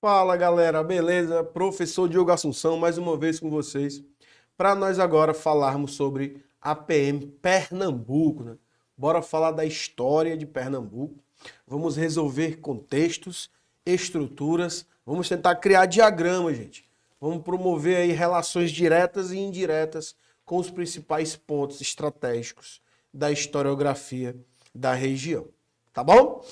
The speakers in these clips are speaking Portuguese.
Fala galera, beleza? Professor Diogo Assunção, mais uma vez com vocês, para nós agora falarmos sobre a PM Pernambuco, né? Bora falar da história de Pernambuco, vamos resolver contextos, estruturas, vamos tentar criar diagramas, gente. Vamos promover aí relações diretas e indiretas com os principais pontos estratégicos da historiografia da região, tá bom?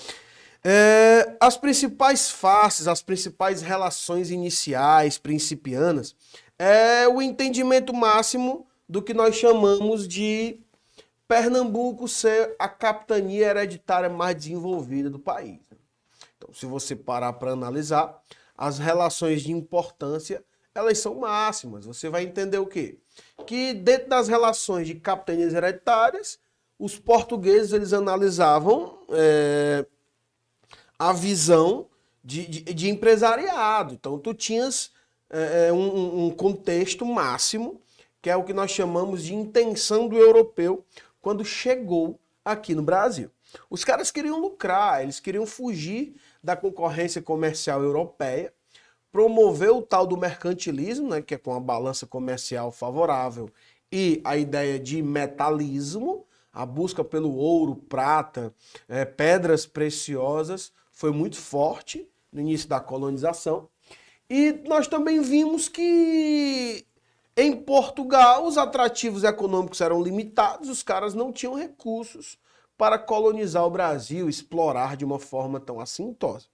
As principais faces, as principais relações iniciais, principianas, é o entendimento máximo do que nós chamamos de Pernambuco ser a capitania hereditária mais desenvolvida do país. Então, se você parar para analisar, as relações de importância, elas são máximas. Você vai entender o quê? Que dentro das relações de capitanias hereditárias, os portugueses eles analisavam a visão de empresariado. Então, tu tinhas um contexto máximo, que é o que nós chamamos de intenção do europeu, quando chegou aqui no Brasil. Os caras queriam lucrar, eles queriam fugir da concorrência comercial europeia, promover o tal do mercantilismo, né, que é com a balança comercial favorável, e a ideia de metalismo, a busca pelo ouro, prata, pedras preciosas, foi muito forte no início da colonização. E nós também vimos que em Portugal os atrativos econômicos eram limitados, os caras não tinham recursos para colonizar o Brasil, explorar de uma forma tão assintosa.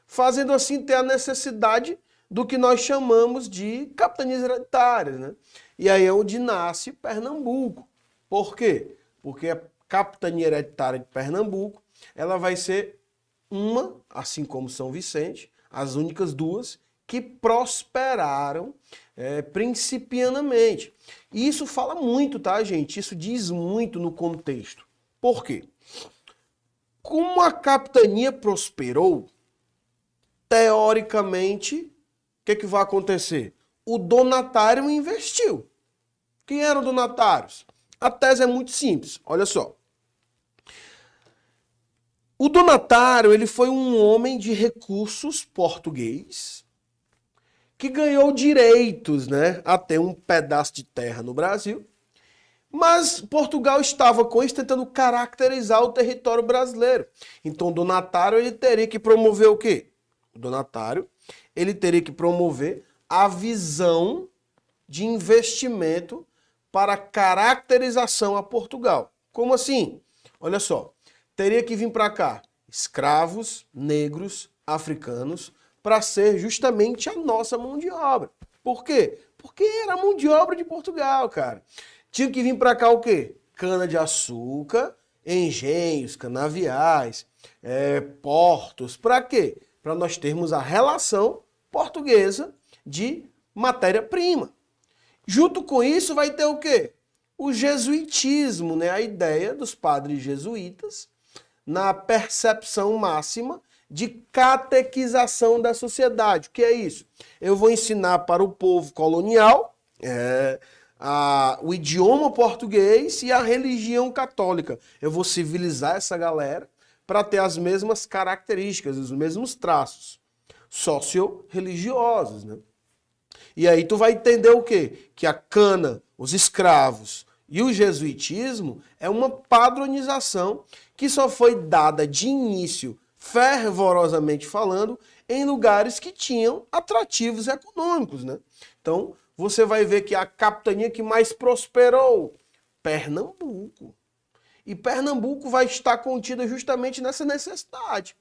Fazendo assim ter a necessidade do que nós chamamos de capitanias hereditárias, né? E aí é onde nasce Pernambuco. Por quê? Porque a capitania hereditária de Pernambuco, ela vai ser uma, assim como São Vicente, as únicas duas que prosperaram principianamente. E isso fala muito, tá, gente? Isso diz muito no contexto. Por quê? Como a capitania prosperou, teoricamente, o que vai acontecer? O donatário investiu. Quem eram donatários? A tese é muito simples, olha só. O donatário, ele foi um homem de recursos português que ganhou direitos, né, a ter um pedaço de terra no Brasil, mas Portugal estava com isso tentando caracterizar o território brasileiro. Então o donatário, ele teria que promover o quê? O donatário, ele teria que promover a visão de investimento para caracterização a Portugal. Como assim? Olha só. Teria que vir para cá escravos, negros, africanos, para ser justamente a nossa mão de obra. Por quê? Porque era a mão de obra de Portugal, cara. Tinha que vir para cá o quê? Cana-de-açúcar, engenhos, canaviais, portos. Para quê? Para nós termos a relação portuguesa de matéria-prima. Junto com isso vai ter o quê? O jesuitismo, né? A ideia dos padres jesuítas na percepção máxima de catequização da sociedade. O que é isso? Eu vou ensinar para o povo colonial o idioma português e a religião católica. Eu vou civilizar essa galera para ter as mesmas características, os mesmos traços socio-religiosos, né? E aí tu vai entender o quê? Que a cana, os escravos e o jesuitismo é uma padronização que só foi dada de início, fervorosamente falando, em lugares que tinham atrativos econômicos, né? Então, você vai ver que a capitania que mais prosperou, Pernambuco. E Pernambuco vai estar contida justamente nessa necessidade.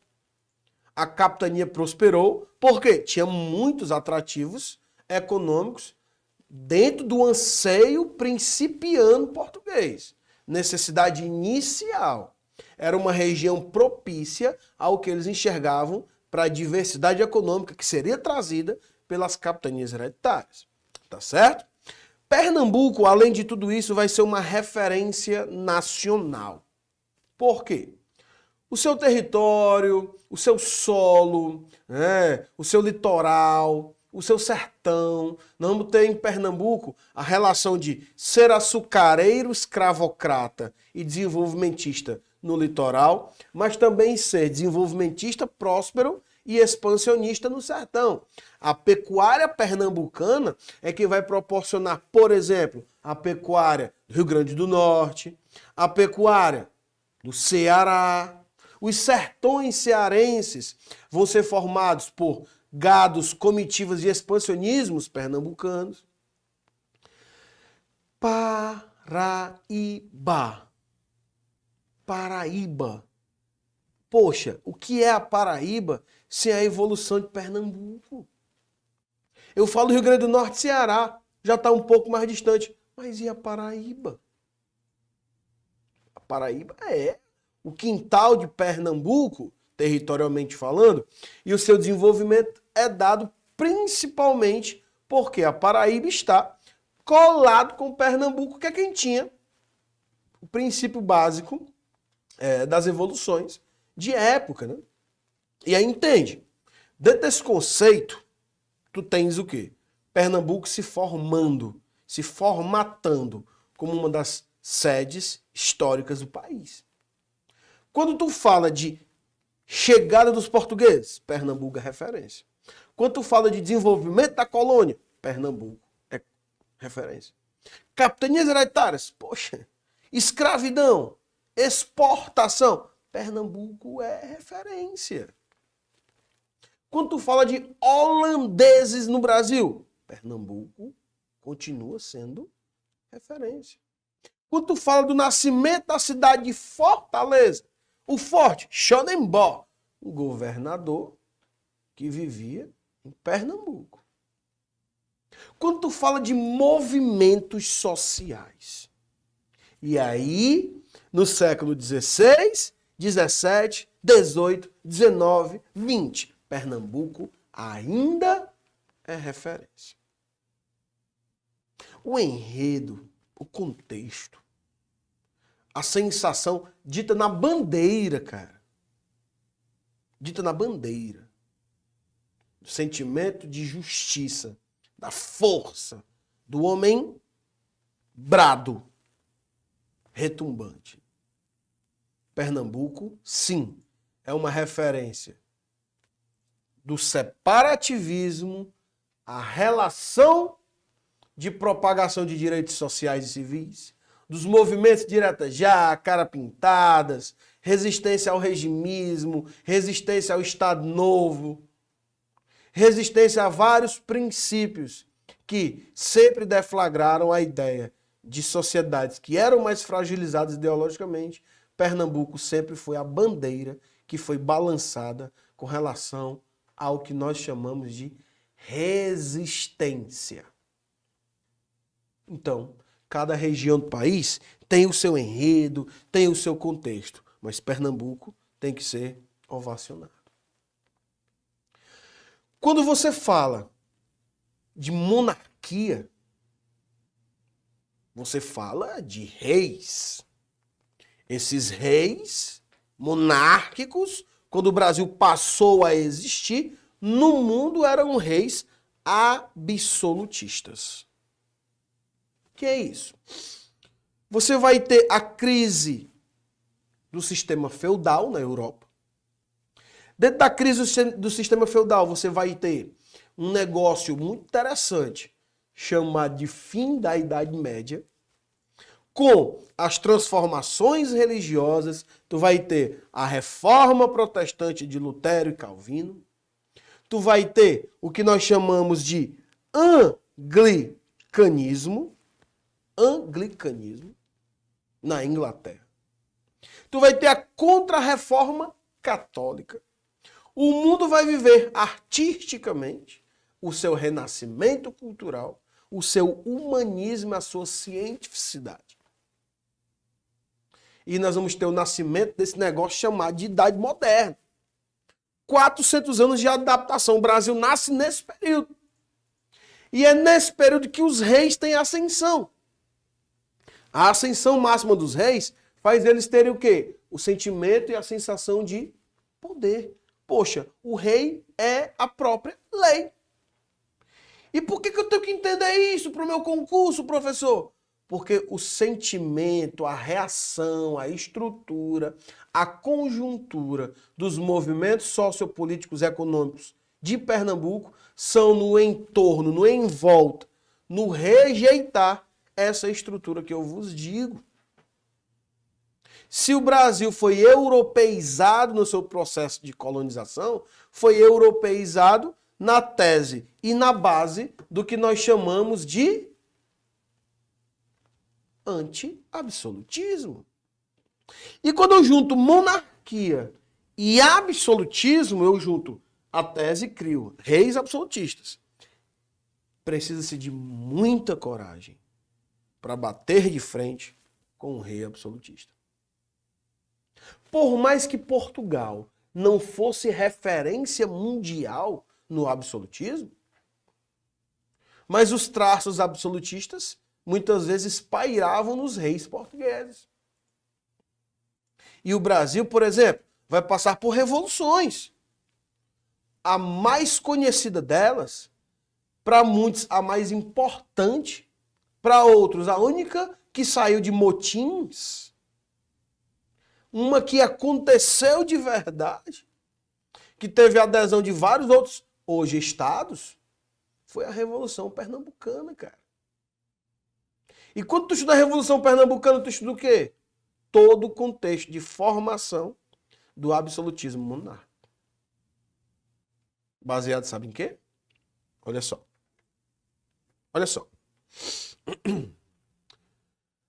A capitania prosperou porque tinha muitos atrativos econômicos dentro do anseio principiano português. Necessidade inicial. Era uma região propícia ao que eles enxergavam para a diversidade econômica que seria trazida pelas capitanias hereditárias. Tá certo? Pernambuco, além de tudo isso, vai ser uma referência nacional. Por quê? O seu território, o seu solo, o seu litoral, o seu sertão. Nós vamos ter em Pernambuco a relação de ser açucareiro, escravocrata e desenvolvimentista no litoral, mas também ser desenvolvimentista, próspero e expansionista no sertão. A pecuária pernambucana é que vai proporcionar, por exemplo, a pecuária do Rio Grande do Norte, a pecuária do Ceará. Os sertões cearenses vão ser formados por gados, comitivas e expansionismos pernambucanos. Paraíba. Poxa, o que é a Paraíba sem a evolução de Pernambuco? Eu falo Rio Grande do Norte e Ceará, já está um pouco mais distante. Mas e a Paraíba? A Paraíba é o quintal de Pernambuco, territorialmente falando, e o seu desenvolvimento é dado principalmente porque a Paraíba está colado com Pernambuco, que é quem tinha o princípio básico das evoluções de época, né? E aí entende, dentro desse conceito, tu tens o quê? Pernambuco se formando, se formatando como uma das sedes históricas do país. Quando tu fala de chegada dos portugueses, Pernambuco é referência. Quando tu fala de desenvolvimento da colônia, Pernambuco é referência. Capitanias hereditárias, poxa, escravidão, exportação, Pernambuco é referência. Quando tu fala de holandeses no Brasil, Pernambuco continua sendo referência. Quando tu fala do nascimento da cidade de Fortaleza, o forte Xanembó, um governador que vivia em Pernambuco. Quando tu fala de movimentos sociais, e aí, no século XVI, XVII, XVIII, XIX, XX, Pernambuco ainda é referência. O enredo, o contexto, a sensação dita na bandeira, cara. Dita na bandeira. O sentimento de justiça, da força, do homem brado, retumbante. Pernambuco, sim, é uma referência do separativismo, a relação de propagação de direitos sociais e civis, dos movimentos direta já, cara pintadas, resistência ao regimismo, resistência ao Estado Novo, resistência a vários princípios que sempre deflagraram a ideia de sociedades que eram mais fragilizadas ideologicamente. Pernambuco sempre foi a bandeira que foi balançada com relação ao que nós chamamos de resistência. Então, cada região do país tem o seu enredo, tem o seu contexto, mas Pernambuco tem que ser ovacionado. Quando você fala de monarquia, você fala de reis. Esses reis monárquicos, quando o Brasil passou a existir, no mundo eram reis absolutistas. O que é isso? Você vai ter a crise do sistema feudal na Europa. Dentro da crise do sistema feudal, você vai ter um negócio muito interessante, chamado de fim da Idade Média. Com as transformações religiosas, tu vai ter a reforma protestante de Lutero e Calvino. Tu vai ter o que nós chamamos de anglicanismo na Inglaterra. Tu vai ter a contra-reforma católica. O mundo vai viver artisticamente o seu renascimento cultural, o seu humanismo, a sua cientificidade. E nós vamos ter o nascimento desse negócio chamado de Idade Moderna. 400 anos de adaptação. O Brasil nasce nesse período. E é nesse período que os reis têm ascensão. A ascensão máxima dos reis faz eles terem o quê? O sentimento e a sensação de poder. Poxa, o rei é a própria lei. E por que eu tenho que entender isso para o meu concurso, professor? Porque o sentimento, a reação, a estrutura, a conjuntura dos movimentos sociopolíticos e econômicos de Pernambuco são no entorno, no envolta, no rejeitar essa estrutura que eu vos digo. Se o Brasil foi europeizado no seu processo de colonização, foi europeizado na tese e na base do que nós chamamos de anti-absolutismo. E quando eu junto monarquia e absolutismo, eu junto a tese e crio reis absolutistas. Precisa-se de muita coragem para bater de frente com um rei absolutista. Por mais que Portugal não fosse referência mundial no absolutismo, mas os traços absolutistas muitas vezes pairavam nos reis portugueses. E o Brasil, por exemplo, vai passar por revoluções. A mais conhecida delas, para muitos a mais importante, para outros a única que saiu de motins, uma que aconteceu de verdade, que teve adesão de vários outros, hoje, estados, foi a Revolução Pernambucana, cara. E quando tu estuda a Revolução Pernambucana, tu estuda o quê? Todo o contexto de formação do absolutismo monárquico. Baseado, sabe em quê? Olha só. Olha só.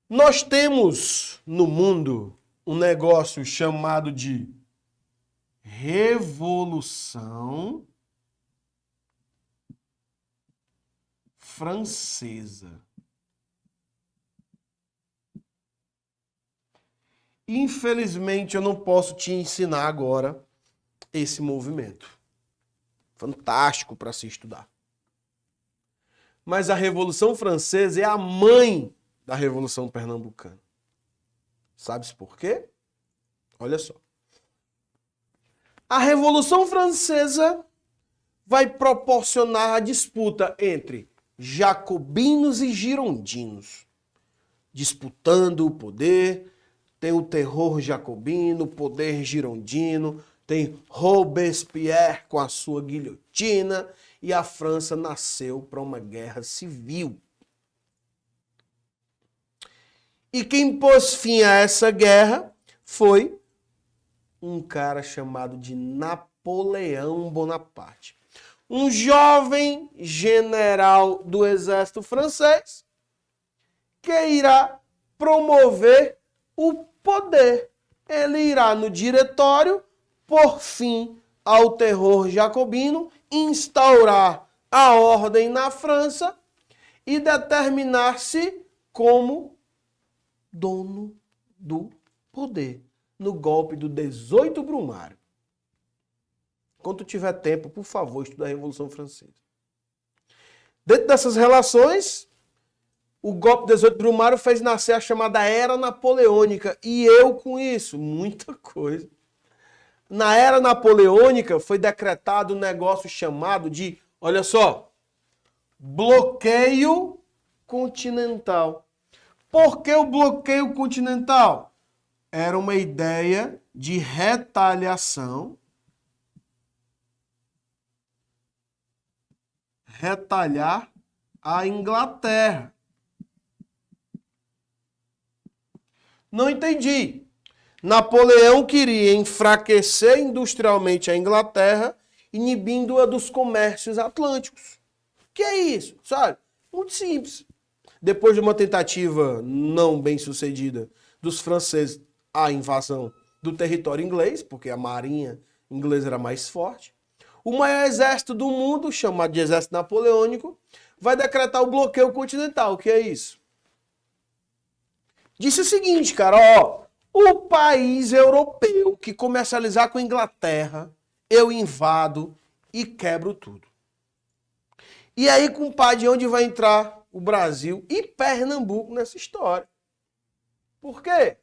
Nós temos no mundo um negócio chamado de Revolução Francesa. Infelizmente, eu não posso te ensinar agora esse movimento. Fantástico para se estudar. Mas a Revolução Francesa é a mãe da Revolução Pernambucana. Sabe-se por quê? Olha só. A Revolução Francesa vai proporcionar a disputa entre jacobinos e girondinos, disputando o poder. Tem o terror jacobino, o poder girondino, tem Robespierre com a sua guilhotina, e a França nasceu para uma guerra civil. E quem pôs fim a essa guerra foi um cara chamado de Napoleão Bonaparte. Um jovem general do exército francês que irá promover o poder. Ele irá no diretório por fim ao terror jacobino, instaurar a ordem na França e determinar-se como dono do poder no golpe do 18 Brumário. Quando tiver tempo, por favor, estuda a Revolução Francesa. Dentro dessas relações, o golpe do 18 Brumário fez nascer a chamada Era Napoleônica. E eu com isso, muita coisa. Na Era Napoleônica foi decretado um negócio chamado de, olha só, bloqueio continental. Por que o bloqueio continental? Era uma ideia de retaliação, retalhar a Inglaterra. Não entendi. Napoleão queria enfraquecer industrialmente a Inglaterra, inibindo-a dos comércios atlânticos. Que é isso? Sabe? Muito simples. Depois de uma tentativa não bem sucedida dos franceses à invasão do território inglês, porque a marinha inglesa era mais forte, o maior exército do mundo, chamado de Exército Napoleônico, vai decretar o bloqueio continental. O que é isso? Disse o seguinte, cara, ó, o país europeu que comercializar com a Inglaterra, eu invado e quebro tudo. E aí, compadre, onde vai entrar o Brasil e Pernambuco nessa história? Por quê?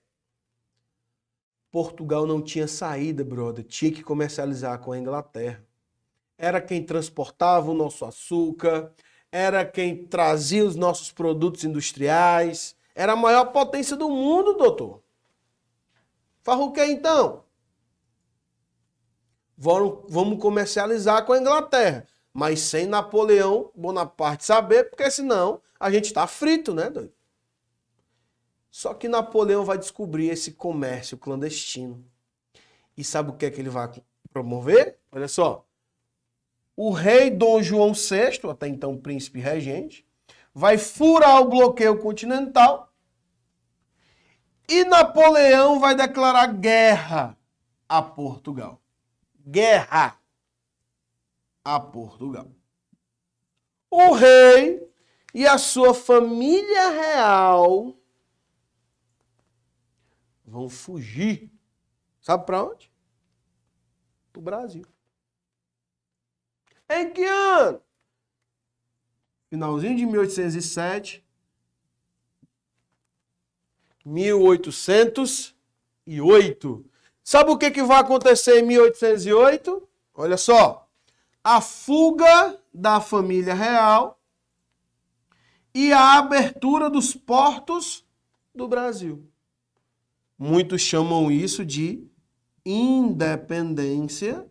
Portugal não tinha saída, brother. Tinha que comercializar com a Inglaterra. Era quem transportava o nosso açúcar, era quem trazia os nossos produtos industriais, Era a maior potência do mundo, doutor. Faz o que então? Vamos comercializar com a Inglaterra, mas sem Napoleão Bonaparte saber, porque senão a gente está frito, né, doido? Só que Napoleão vai descobrir esse comércio clandestino. E sabe o que é que ele vai promover? Olha só. O rei Dom João VI, até então príncipe regente, vai furar o bloqueio continental e Napoleão vai declarar guerra a Portugal. Guerra a Portugal. O rei e a sua família real vão fugir. Sabe para onde? Para o Brasil. Em que ano? Finalzinho de 1807. 1808. Sabe o que vai acontecer em 1808? Olha só. A fuga da família real e a abertura dos portos do Brasil. Muitos chamam isso de independência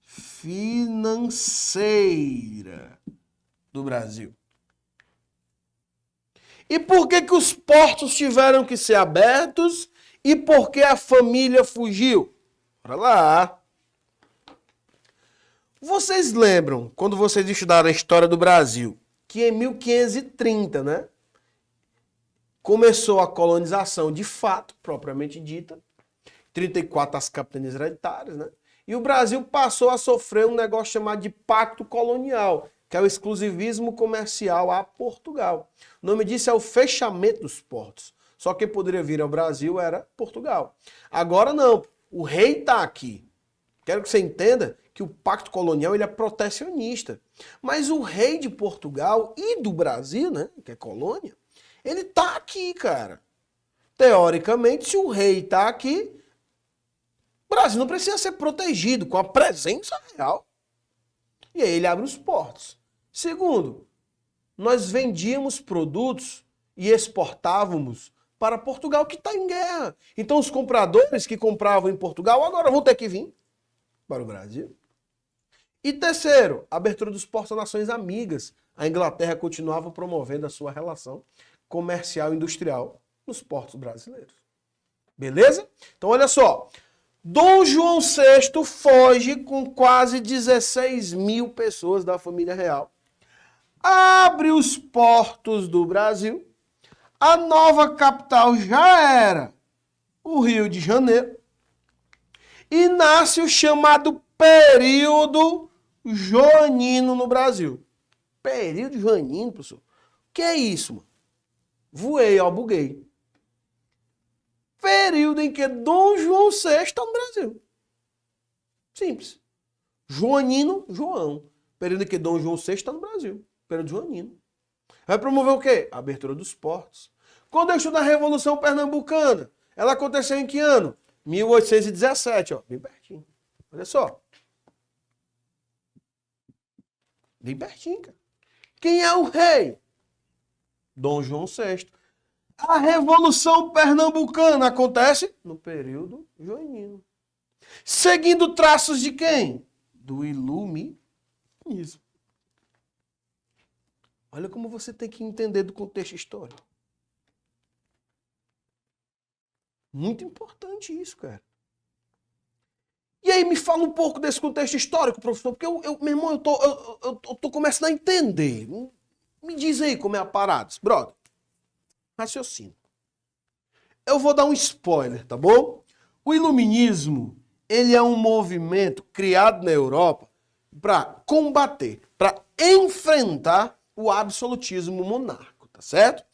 financeira do Brasil. E por que os portos tiveram que ser abertos e por que a família fugiu? Bora lá. Vocês lembram, quando vocês estudaram a história do Brasil, que em 1530, né, começou a colonização de fato, propriamente dita, 34 as capitanias hereditárias, né? E o Brasil passou a sofrer um negócio chamado de pacto colonial, que é o exclusivismo comercial a Portugal. O nome disso é o fechamento dos portos. Só quem poderia vir ao Brasil era Portugal. Agora não, o rei está aqui. Quero que você entenda que o pacto colonial ele é protecionista. Mas o rei de Portugal e do Brasil, né, que é colônia, ele está aqui, cara. Teoricamente, se o rei está aqui, o Brasil não precisa ser protegido com a presença real. E aí ele abre os portos. Segundo, nós vendíamos produtos e exportávamos para Portugal, que está em guerra. Então os compradores que compravam em Portugal agora vão ter que vir para o Brasil. E terceiro, a abertura dos portos a nações amigas. A Inglaterra continuava promovendo a sua relação comercial e industrial nos portos brasileiros. Beleza? Então olha só. Dom João VI foge com quase 16 mil pessoas da família real. Abre os portos do Brasil. A nova capital já era o Rio de Janeiro. E nasce o chamado período joanino no Brasil. Período joanino, professor? O que é isso, mano? Voei, ó, buguei. Período em que Dom João VI está no Brasil. Simples. Joanino, João. Período em que Dom João VI está no Brasil. Período joanino. Vai promover o quê? A abertura dos portos. Quando eu estudo a Revolução Pernambucana, ela aconteceu em que ano? 1817, ó. Bem pertinho. Olha só. Bem pertinho, cara. Quem é o rei? Dom João VI. A Revolução Pernambucana acontece no período joanino. Seguindo traços de quem? Do iluminismo. Olha como você tem que entender do contexto histórico. Muito importante isso, cara. E aí me fala um pouco desse contexto histórico, professor, porque meu irmão, eu tô começando a entender. Me diz aí como é a parada, brother. Raciocínio. Eu vou dar um spoiler, tá bom? O iluminismo, ele é um movimento criado na Europa para combater, para enfrentar o absolutismo monárquico, tá certo?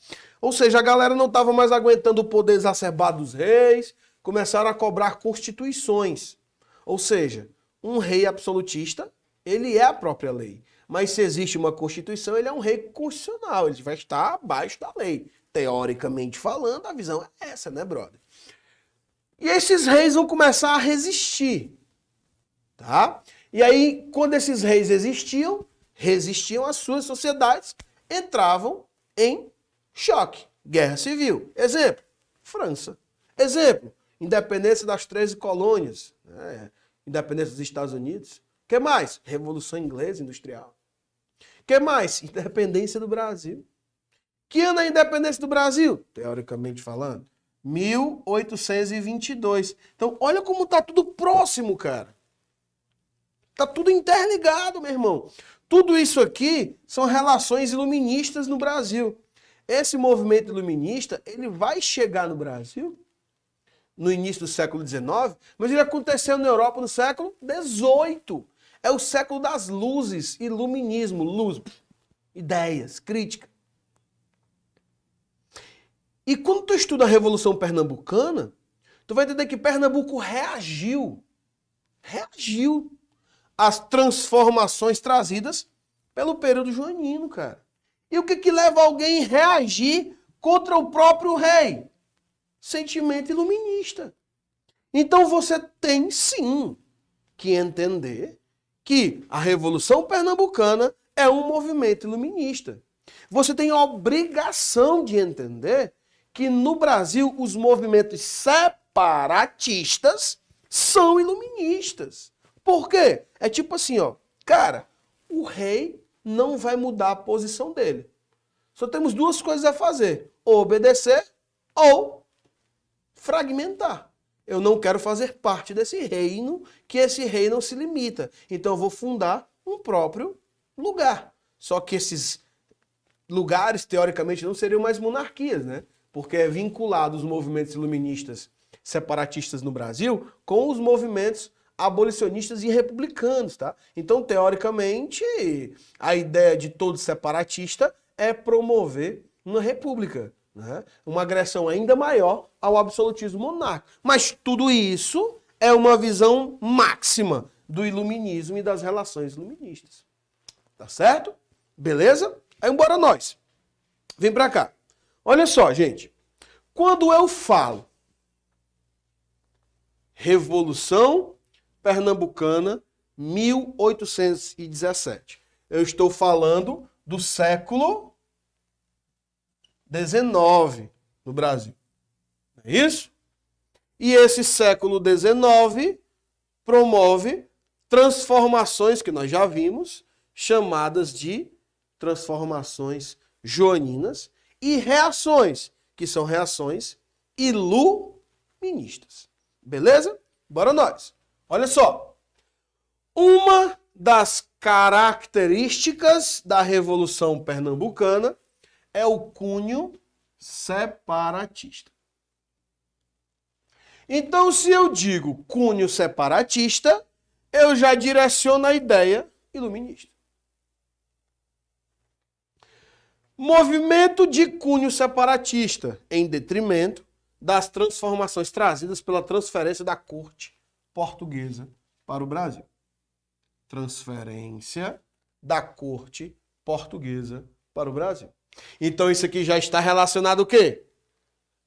Ou seja, a galera não estava mais aguentando o poder exacerbado dos reis, começaram a cobrar constituições. Ou seja, um rei absolutista, ele é a própria lei. Mas se existe uma constituição, ele é um rei constitucional, ele vai estar abaixo da lei. Teoricamente falando, a visão é essa, né, brother? E esses reis vão começar a resistir, tá? E aí, quando esses reis resistiam as suas sociedades entravam em choque. Guerra Civil. Exemplo, França. Exemplo, independência das 13 colônias. Independência dos Estados Unidos. O que mais? Revolução Inglesa Industrial. O que mais? Independência do Brasil. Que ano é a independência do Brasil? Teoricamente falando, 1822. Então, olha como tá tudo próximo, cara. Tá tudo interligado, meu irmão. Tudo isso aqui são relações iluministas no Brasil. Esse movimento iluminista, ele vai chegar no Brasil no início do século XIX, mas ele aconteceu na Europa no século XVIII. É o século das luzes, iluminismo, luz, ideias, crítica. E quando tu estuda a Revolução Pernambucana, tu vai entender que Pernambuco reagiu às transformações trazidas pelo período joanino, cara. E o que leva alguém a reagir contra o próprio rei? Sentimento iluminista. Então você tem sim que entender que a Revolução Pernambucana é um movimento iluminista. Você tem a obrigação de entender que no Brasil os movimentos separatistas são iluministas. Por quê? É tipo assim, ó, cara, o rei não vai mudar a posição dele. Só temos duas coisas a fazer, ou obedecer ou fragmentar. Eu não quero fazer parte desse reino, que esse reino se limita. Então eu vou fundar um próprio lugar. Só que esses lugares, teoricamente, não seriam mais monarquias, né? Porque é vinculado os movimentos iluministas separatistas no Brasil com os movimentos abolicionistas e republicanos, tá? Então, teoricamente, a ideia de todo separatista é promover uma república, né? Uma agressão ainda maior ao absolutismo monárquico. Mas tudo isso é uma visão máxima do iluminismo e das relações iluministas. Tá certo? Beleza? Aí, embora nós. Vem pra cá. Olha só, gente. Quando eu falo Revolução Pernambucana, 1817, eu estou falando do século XIX no Brasil. É isso? E esse século XIX promove transformações que nós já vimos, chamadas de transformações joaninas, e reações, que são reações iluministas. Beleza? Bora nós. Olha só. Uma das características da Revolução Pernambucana é o cunho separatista. Então, se eu digo cunho separatista, eu já direciono a ideia iluminista. Movimento de cunho separatista, em detrimento das transformações trazidas pela transferência da corte portuguesa para o Brasil. Transferência da corte portuguesa para o Brasil. Então isso aqui já está relacionado o quê?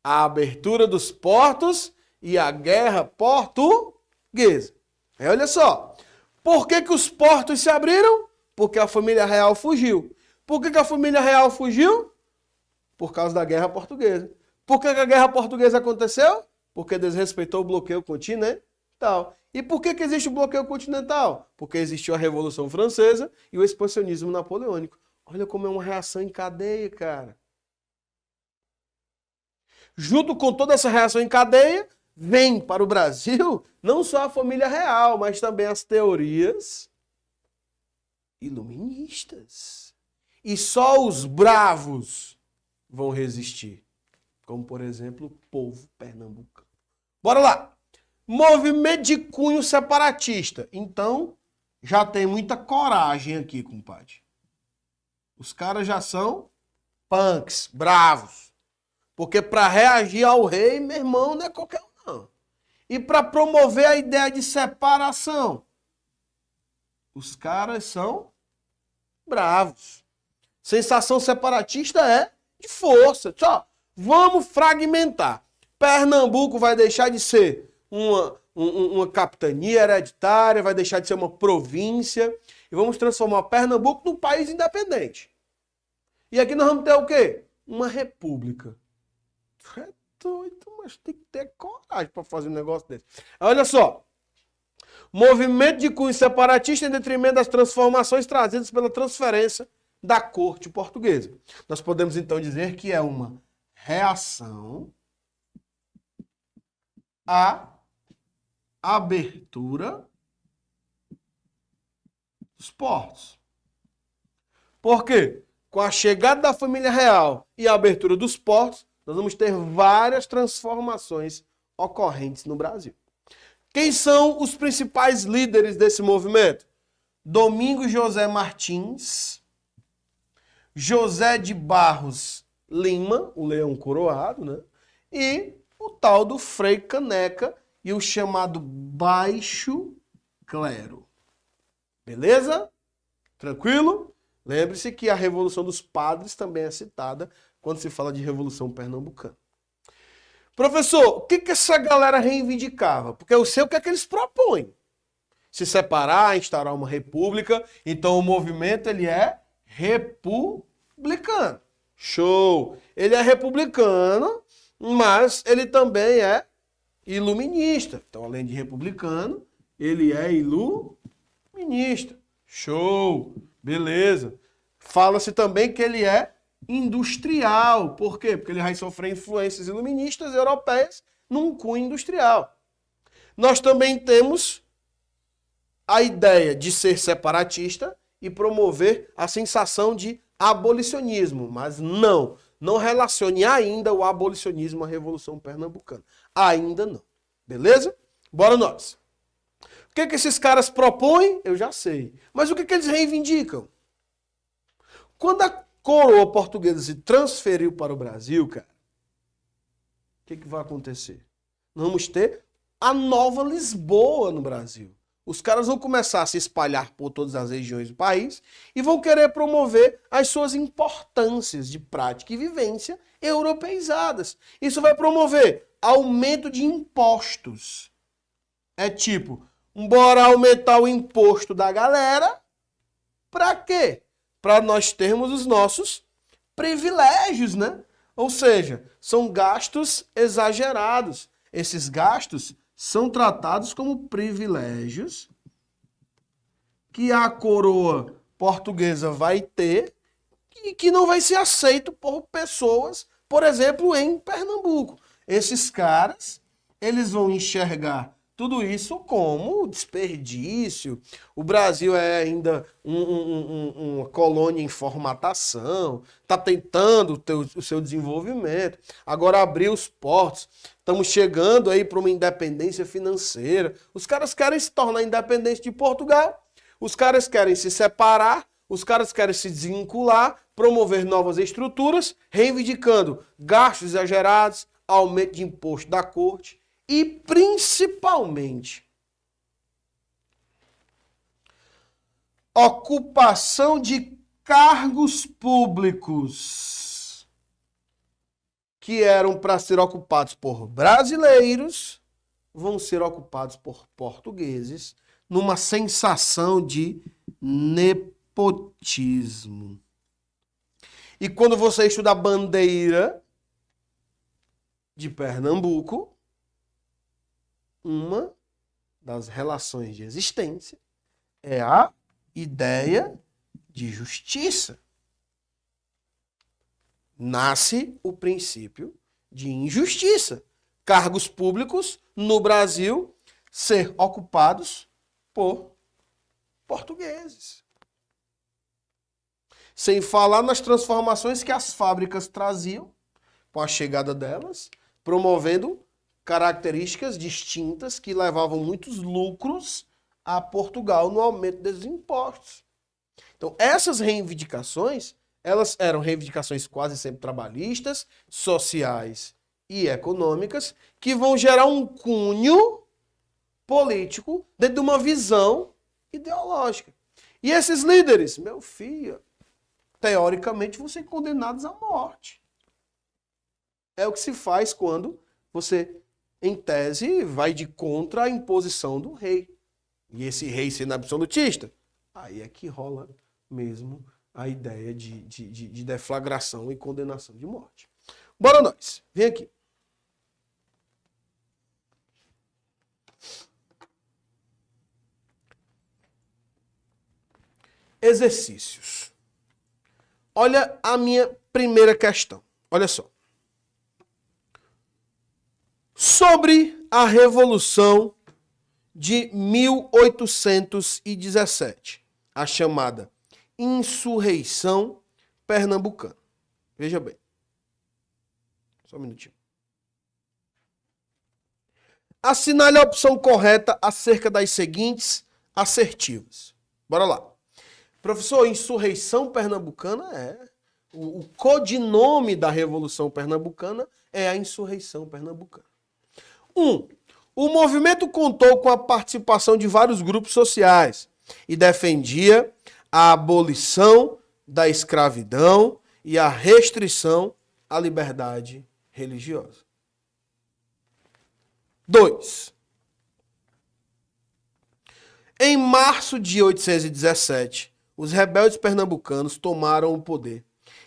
A abertura dos portos e a guerra portuguesa. Aí olha só, por que os portos se abriram? Porque a família real fugiu. Por que a família real fugiu? Por causa da Guerra Portuguesa. Por que a Guerra Portuguesa aconteceu? Porque desrespeitou o bloqueio continental. E por que existe o bloqueio continental? Porque existiu a Revolução Francesa e o expansionismo napoleônico. Olha como é uma reação em cadeia, cara. Junto com toda essa reação em cadeia, vem para o Brasil não só a família real, mas também as teorias iluministas. E só os bravos vão resistir. Como, por exemplo, o povo pernambucano. Bora lá. Movimento de cunho separatista. Então, já tem muita coragem aqui, compadre. Os caras já são punks, bravos. Porque para reagir ao rei, meu irmão, não é qualquer um, não. E para promover a ideia de separação, os caras são bravos. Sensação separatista é de força. Só, vamos fragmentar. Pernambuco vai deixar de ser uma capitania hereditária, vai deixar de ser uma província, e vamos transformar Pernambuco num país independente. E aqui nós vamos ter o quê? Uma república. É doido, mas tem que ter coragem para fazer um negócio desse. Olha só. Movimento de cunho separatista em detrimento das transformações trazidas pela transferência da corte portuguesa. Nós podemos então dizer que é uma reação à abertura dos portos. Por quê? Com a chegada da família real e a abertura dos portos, nós vamos ter várias transformações ocorrentes no Brasil. Quem são os principais líderes desse movimento? Domingos José Martins, José de Barros Lima, o leão coroado, né? E o tal do Frei Caneca e o chamado Baixo Clero. Beleza? Tranquilo? Lembre-se que a Revolução dos Padres também é citada quando se fala de Revolução Pernambucana. Professor, o que essa galera reivindicava? Porque eu sei o que é que eles propõem. Se separar, instaurar uma república. Então o movimento ele é republicano. Show! Ele é republicano, mas ele também é iluminista. Então, além de republicano, ele é iluminista. Show! Beleza. Fala-se também que ele é industrial. Por quê? Porque ele vai sofrer influências iluministas europeias num cunho industrial. Nós também temos a ideia de ser separatista e promover a sensação de abolicionismo, mas não relacione ainda o abolicionismo à Revolução Pernambucana. Ainda não. Beleza? Bora nós. O que esses caras propõem? Eu já sei. Mas o que eles reivindicam? Quando a coroa portuguesa se transferiu para o Brasil, cara, o que vai acontecer? Nós vamos ter a nova Lisboa no Brasil. Os caras vão começar a se espalhar por todas as regiões do país e vão querer promover as suas importâncias de prática e vivência europeizadas. Isso vai promover aumento de impostos. É tipo, bora aumentar o imposto da galera. Pra quê? Para nós termos os nossos privilégios, né? Ou seja, são gastos exagerados. Esses gastos são tratados como privilégios que a coroa portuguesa vai ter e que não vai ser aceito por pessoas, por exemplo, em Pernambuco. Esses caras, eles vão enxergar tudo isso como desperdício. O Brasil é ainda uma colônia em formatação, está tentando ter o seu desenvolvimento. Agora abrir os portos, estamos chegando aí para uma independência financeira. Os caras querem se tornar independentes de Portugal, os caras querem se separar, os caras querem se desvincular, promover novas estruturas, reivindicando gastos exagerados, aumento de imposto da corte, e principalmente ocupação de cargos públicos que eram para ser ocupados por brasileiros, vão ser ocupados por portugueses, numa sensação de nepotismo. E quando você estuda a bandeira de Pernambuco, uma das relações de existência é a ideia de justiça. Nasce o princípio de injustiça. Cargos públicos no Brasil ser ocupados por portugueses. Sem falar nas transformações que as fábricas traziam com a chegada delas, promovendo características distintas que levavam muitos lucros a Portugal no aumento desses impostos. Então, essas reivindicações, elas eram reivindicações quase sempre trabalhistas, sociais e econômicas, que vão gerar um cunho político dentro de uma visão ideológica. E esses líderes, meu filho, teoricamente vão ser condenados à morte. É o que se faz quando você, em tese, vai de contra a imposição do rei. E esse rei sendo absolutista, aí é que rola mesmo a ideia de deflagração e condenação de morte. Bora nós. Vem aqui. Exercícios. Olha a minha primeira questão. Olha só. Sobre a Revolução de 1817, a chamada Insurreição Pernambucana. Veja bem. Só um minutinho. Assinale a opção correta acerca das seguintes assertivas. Bora lá. Professor, Insurreição Pernambucana é. O codinome da Revolução Pernambucana é a Insurreição Pernambucana. 1. O movimento contou com a participação de vários grupos sociais e defendia a abolição da escravidão e a restrição à liberdade religiosa. 2. Em março de 1817, os rebeldes pernambucanos tomaram o poder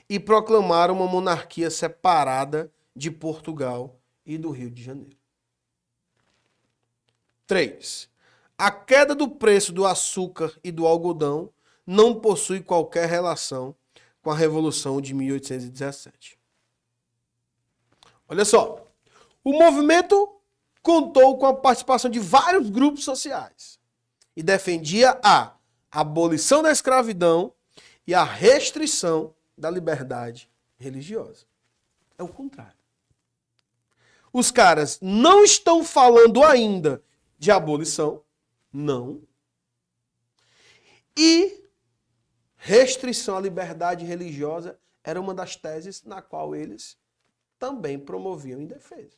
e proclamaram uma monarquia separada de Portugal e do Rio de Janeiro. 3. A queda do preço do açúcar e do algodão não possui qualquer relação com a Revolução de 1817. Olha só, o movimento contou com a participação de vários grupos sociais e defendia a abolição da escravidão e a restrição da liberdade religiosa. É o contrário. Os caras não estão falando ainda de abolição, não. E restrição à liberdade religiosa era uma das teses na qual eles também promoviam em defesa.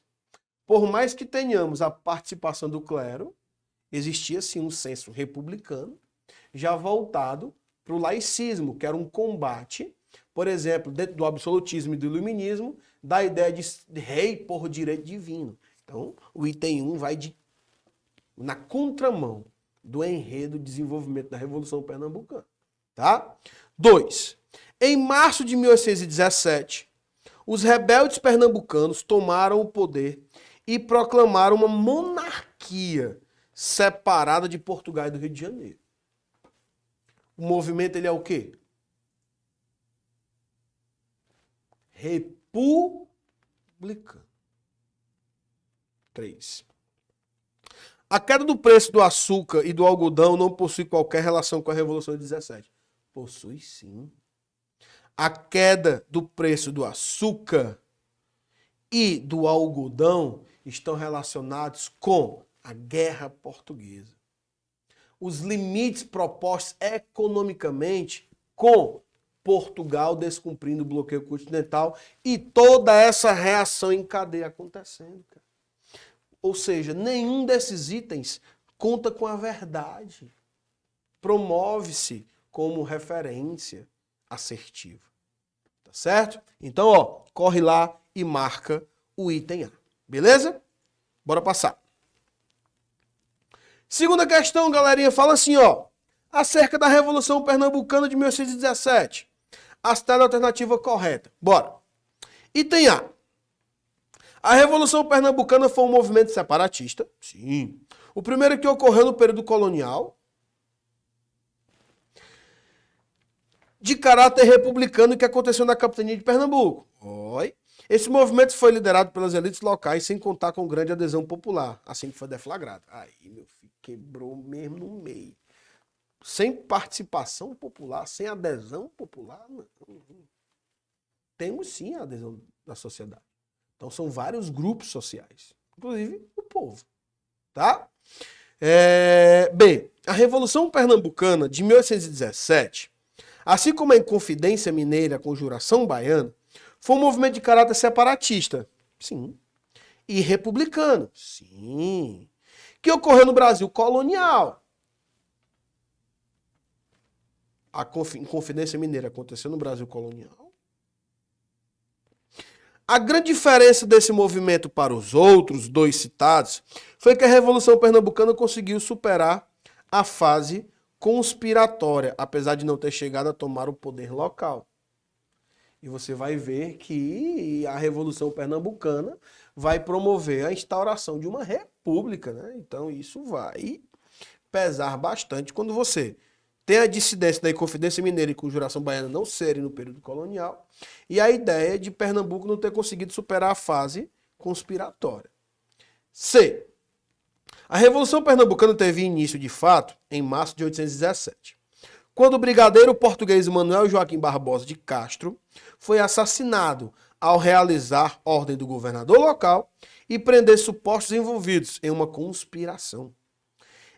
Por mais que tenhamos a participação do clero, existia sim um senso republicano, já voltado para o laicismo, que era um combate, por exemplo, dentro do absolutismo e do iluminismo, da ideia de rei por direito divino. Então, o item 1 vai na contramão do enredo de desenvolvimento da Revolução Pernambucana. Tá? 2. Em março de 1817, os rebeldes pernambucanos tomaram o poder e proclamaram uma monarquia separada de Portugal e do Rio de Janeiro. O movimento ele é o quê? Republicano. 3. A queda do preço do açúcar e do algodão não possui qualquer relação com a Revolução de 17. Possui sim. A queda do preço do açúcar e do algodão estão relacionados com a Guerra Portuguesa. Os limites propostos economicamente com Portugal descumprindo o bloqueio continental e toda essa reação em cadeia acontecendo, cara. Ou seja, nenhum desses itens conta com a verdade. Promove-se como referência assertiva. Tá certo? Então, ó, corre lá e marca o item A. Beleza? Bora passar. Segunda questão, galerinha, fala assim, ó. Acerca da Revolução Pernambucana de 1817. A cidade alternativa correta. Bora. Item A. A Revolução Pernambucana foi um movimento separatista. Sim. O primeiro que ocorreu no período colonial. De caráter republicano que aconteceu na capitania de Pernambuco. Oi. Esse movimento foi liderado pelas elites locais sem contar com grande adesão popular, assim que foi deflagrado. Aí, meu filho, quebrou mesmo no meio. Sem participação popular, sem adesão popular, não. Temos sim a adesão da sociedade. Então são vários grupos sociais, inclusive o povo. Tá? Bem, a Revolução Pernambucana de 1817, assim como a Inconfidência Mineira, a Conjuração Baiana, foi um movimento de caráter separatista, sim, e republicano, sim, que ocorreu no Brasil colonial. A Inconfidência Mineira aconteceu no Brasil colonial. A grande diferença desse movimento para os outros dois citados foi que a Revolução Pernambucana conseguiu superar a fase conspiratória, apesar de não ter chegado a tomar o poder local. E você vai ver que a Revolução Pernambucana vai promover a instauração de uma república, né? Então isso vai pesar bastante quando você tem a dissidência da Inconfidência Mineira e Conjuração Baiana não serem no período colonial e a ideia de Pernambuco não ter conseguido superar a fase conspiratória. C. A Revolução Pernambucana teve início de fato em março de 1817, quando o brigadeiro português Manuel Joaquim Barbosa de Castro foi assassinado ao realizar ordem do governador local e prender supostos envolvidos em uma conspiração.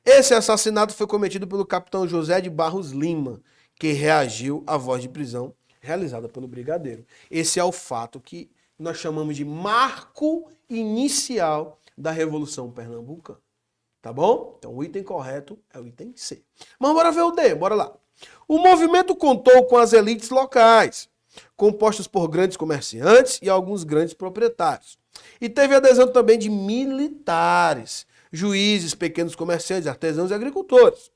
Esse assassinato foi cometido pelo capitão José de Barros Lima, que reagiu à voz de prisão realizada pelo brigadeiro. Esse é o fato que nós chamamos de marco inicial da Revolução Pernambucana. Tá bom? Então o item correto é o item C. Mas bora ver o D, bora lá. O movimento contou com as elites locais, compostas por grandes comerciantes e alguns grandes proprietários. E teve adesão também de militares, juízes, pequenos comerciantes, artesãos e agricultores.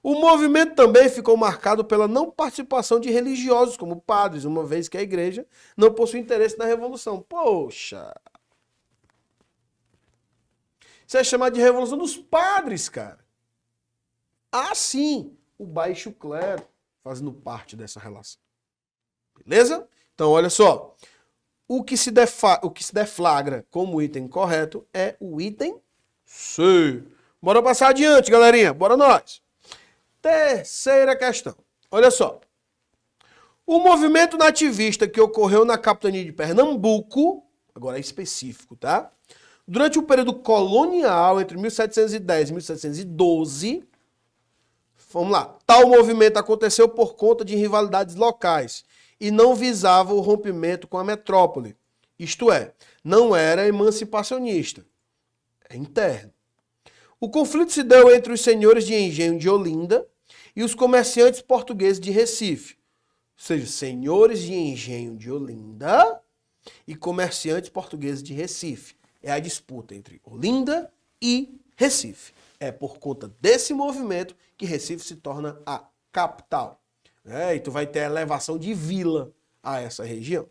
O movimento também ficou marcado pela não participação de religiosos, como padres, uma vez que a igreja não possui interesse na revolução. Poxa! Isso é chamado de revolução dos padres, cara. Ah, sim, o baixo clero fazendo parte dessa relação. Beleza? Então, olha só. O que se deflagra como item correto é o item C. Bora passar adiante, galerinha. Bora nós. Terceira questão. Olha só. O movimento nativista que ocorreu na capitania de Pernambuco, agora é específico, tá? Durante o período colonial, entre 1710 e 1712, vamos lá, tal movimento aconteceu por conta de rivalidades locais e não visava o rompimento com a metrópole. Isto é, não era emancipacionista. É interno. O conflito se deu entre os senhores de engenho de Olinda e os comerciantes portugueses de Recife. Ou seja, senhores de engenho de Olinda e comerciantes portugueses de Recife. É a disputa entre Olinda e Recife. É por conta desse movimento que Recife se torna a capital. E tu vai ter a elevação de vila a essa região.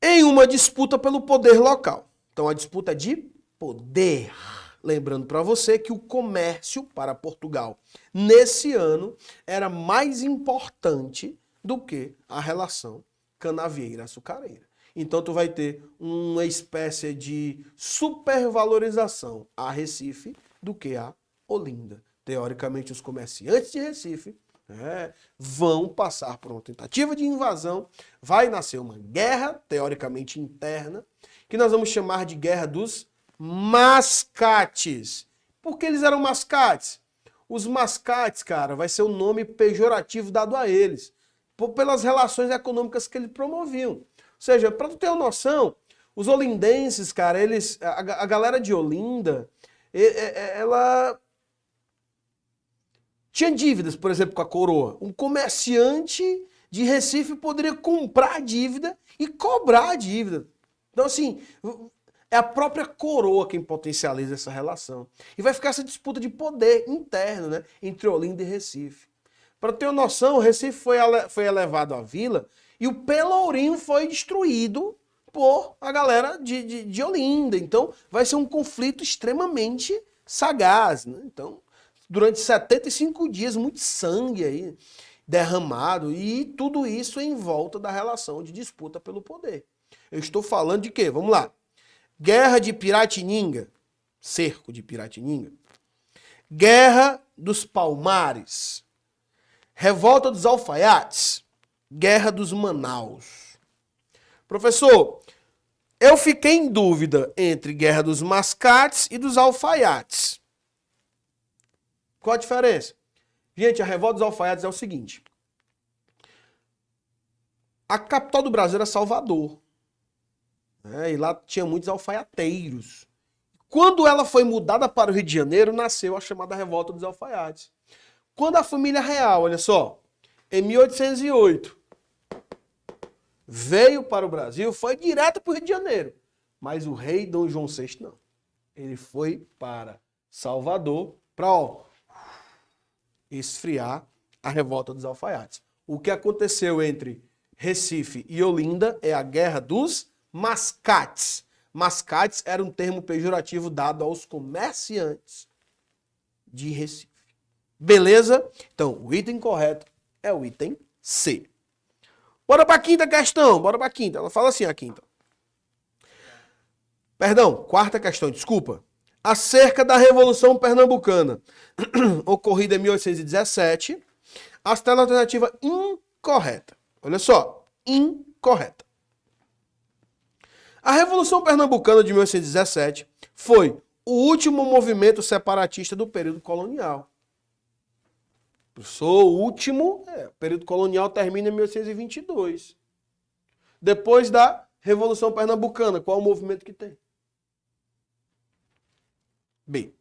Em uma disputa pelo poder local. Então a disputa é de poder. Lembrando para você que o comércio para Portugal nesse ano era mais importante do que a relação canavieira-açucareira. Então tu vai ter uma espécie de supervalorização a Recife do que a Olinda. Teoricamente, os comerciantes de Recife vão passar por uma tentativa de invasão, vai nascer uma guerra, teoricamente interna, que nós vamos chamar de Guerra dos Mascates. Por que eles eram mascates? Os mascates, cara, vai ser o nome pejorativo dado a eles, pelas relações econômicas que eles promoviam. Ou seja, para tu ter uma noção, os olindenses, cara, a galera de Olinda, ela tinha dívidas, por exemplo, com a coroa. Um comerciante de Recife poderia comprar a dívida e cobrar a dívida. Então, assim, é a própria coroa quem potencializa essa relação. E vai ficar essa disputa de poder interno, né, entre Olinda e Recife. Para ter uma noção, o Recife foi elevado à vila e o Pelourinho foi destruído por a galera de Olinda. Então, vai ser um conflito extremamente sagaz, né? Então, durante 75 dias, muito sangue aí derramado e tudo isso em volta da relação de disputa pelo poder. Eu estou falando de quê? Vamos lá. Guerra de Piratininga, cerco de Piratininga. Guerra dos Palmares. Revolta dos Alfaiates. Guerra dos Manaus. Professor, eu fiquei em dúvida entre Guerra dos Mascates e dos Alfaiates. Qual a diferença? Gente, a Revolta dos Alfaiates é o seguinte. A capital do Brasil era Salvador. E lá tinha muitos alfaiateiros. Quando ela foi mudada para o Rio de Janeiro, nasceu a chamada Revolta dos Alfaiates. Quando a família real, olha só, em 1808, veio para o Brasil, foi direto para o Rio de Janeiro. Mas o rei Dom João VI não. Ele foi para Salvador para esfriar a Revolta dos Alfaiates. O que aconteceu entre Recife e Olinda é a Guerra dos Mascates. Mascates era um termo pejorativo dado aos comerciantes de Recife. Beleza? Então, o item correto é o item C. Bora para a quinta questão. Bora para a quinta. Ela fala assim, a quinta. Perdão, quarta questão, desculpa. Acerca da Revolução Pernambucana, ocorrida em 1817, a alternativa incorreta. Olha só, incorreta. A Revolução Pernambucana de 1817 foi o último movimento separatista do período colonial. O último, o período colonial termina em 1822. Depois da Revolução Pernambucana, qual é o movimento que tem? B.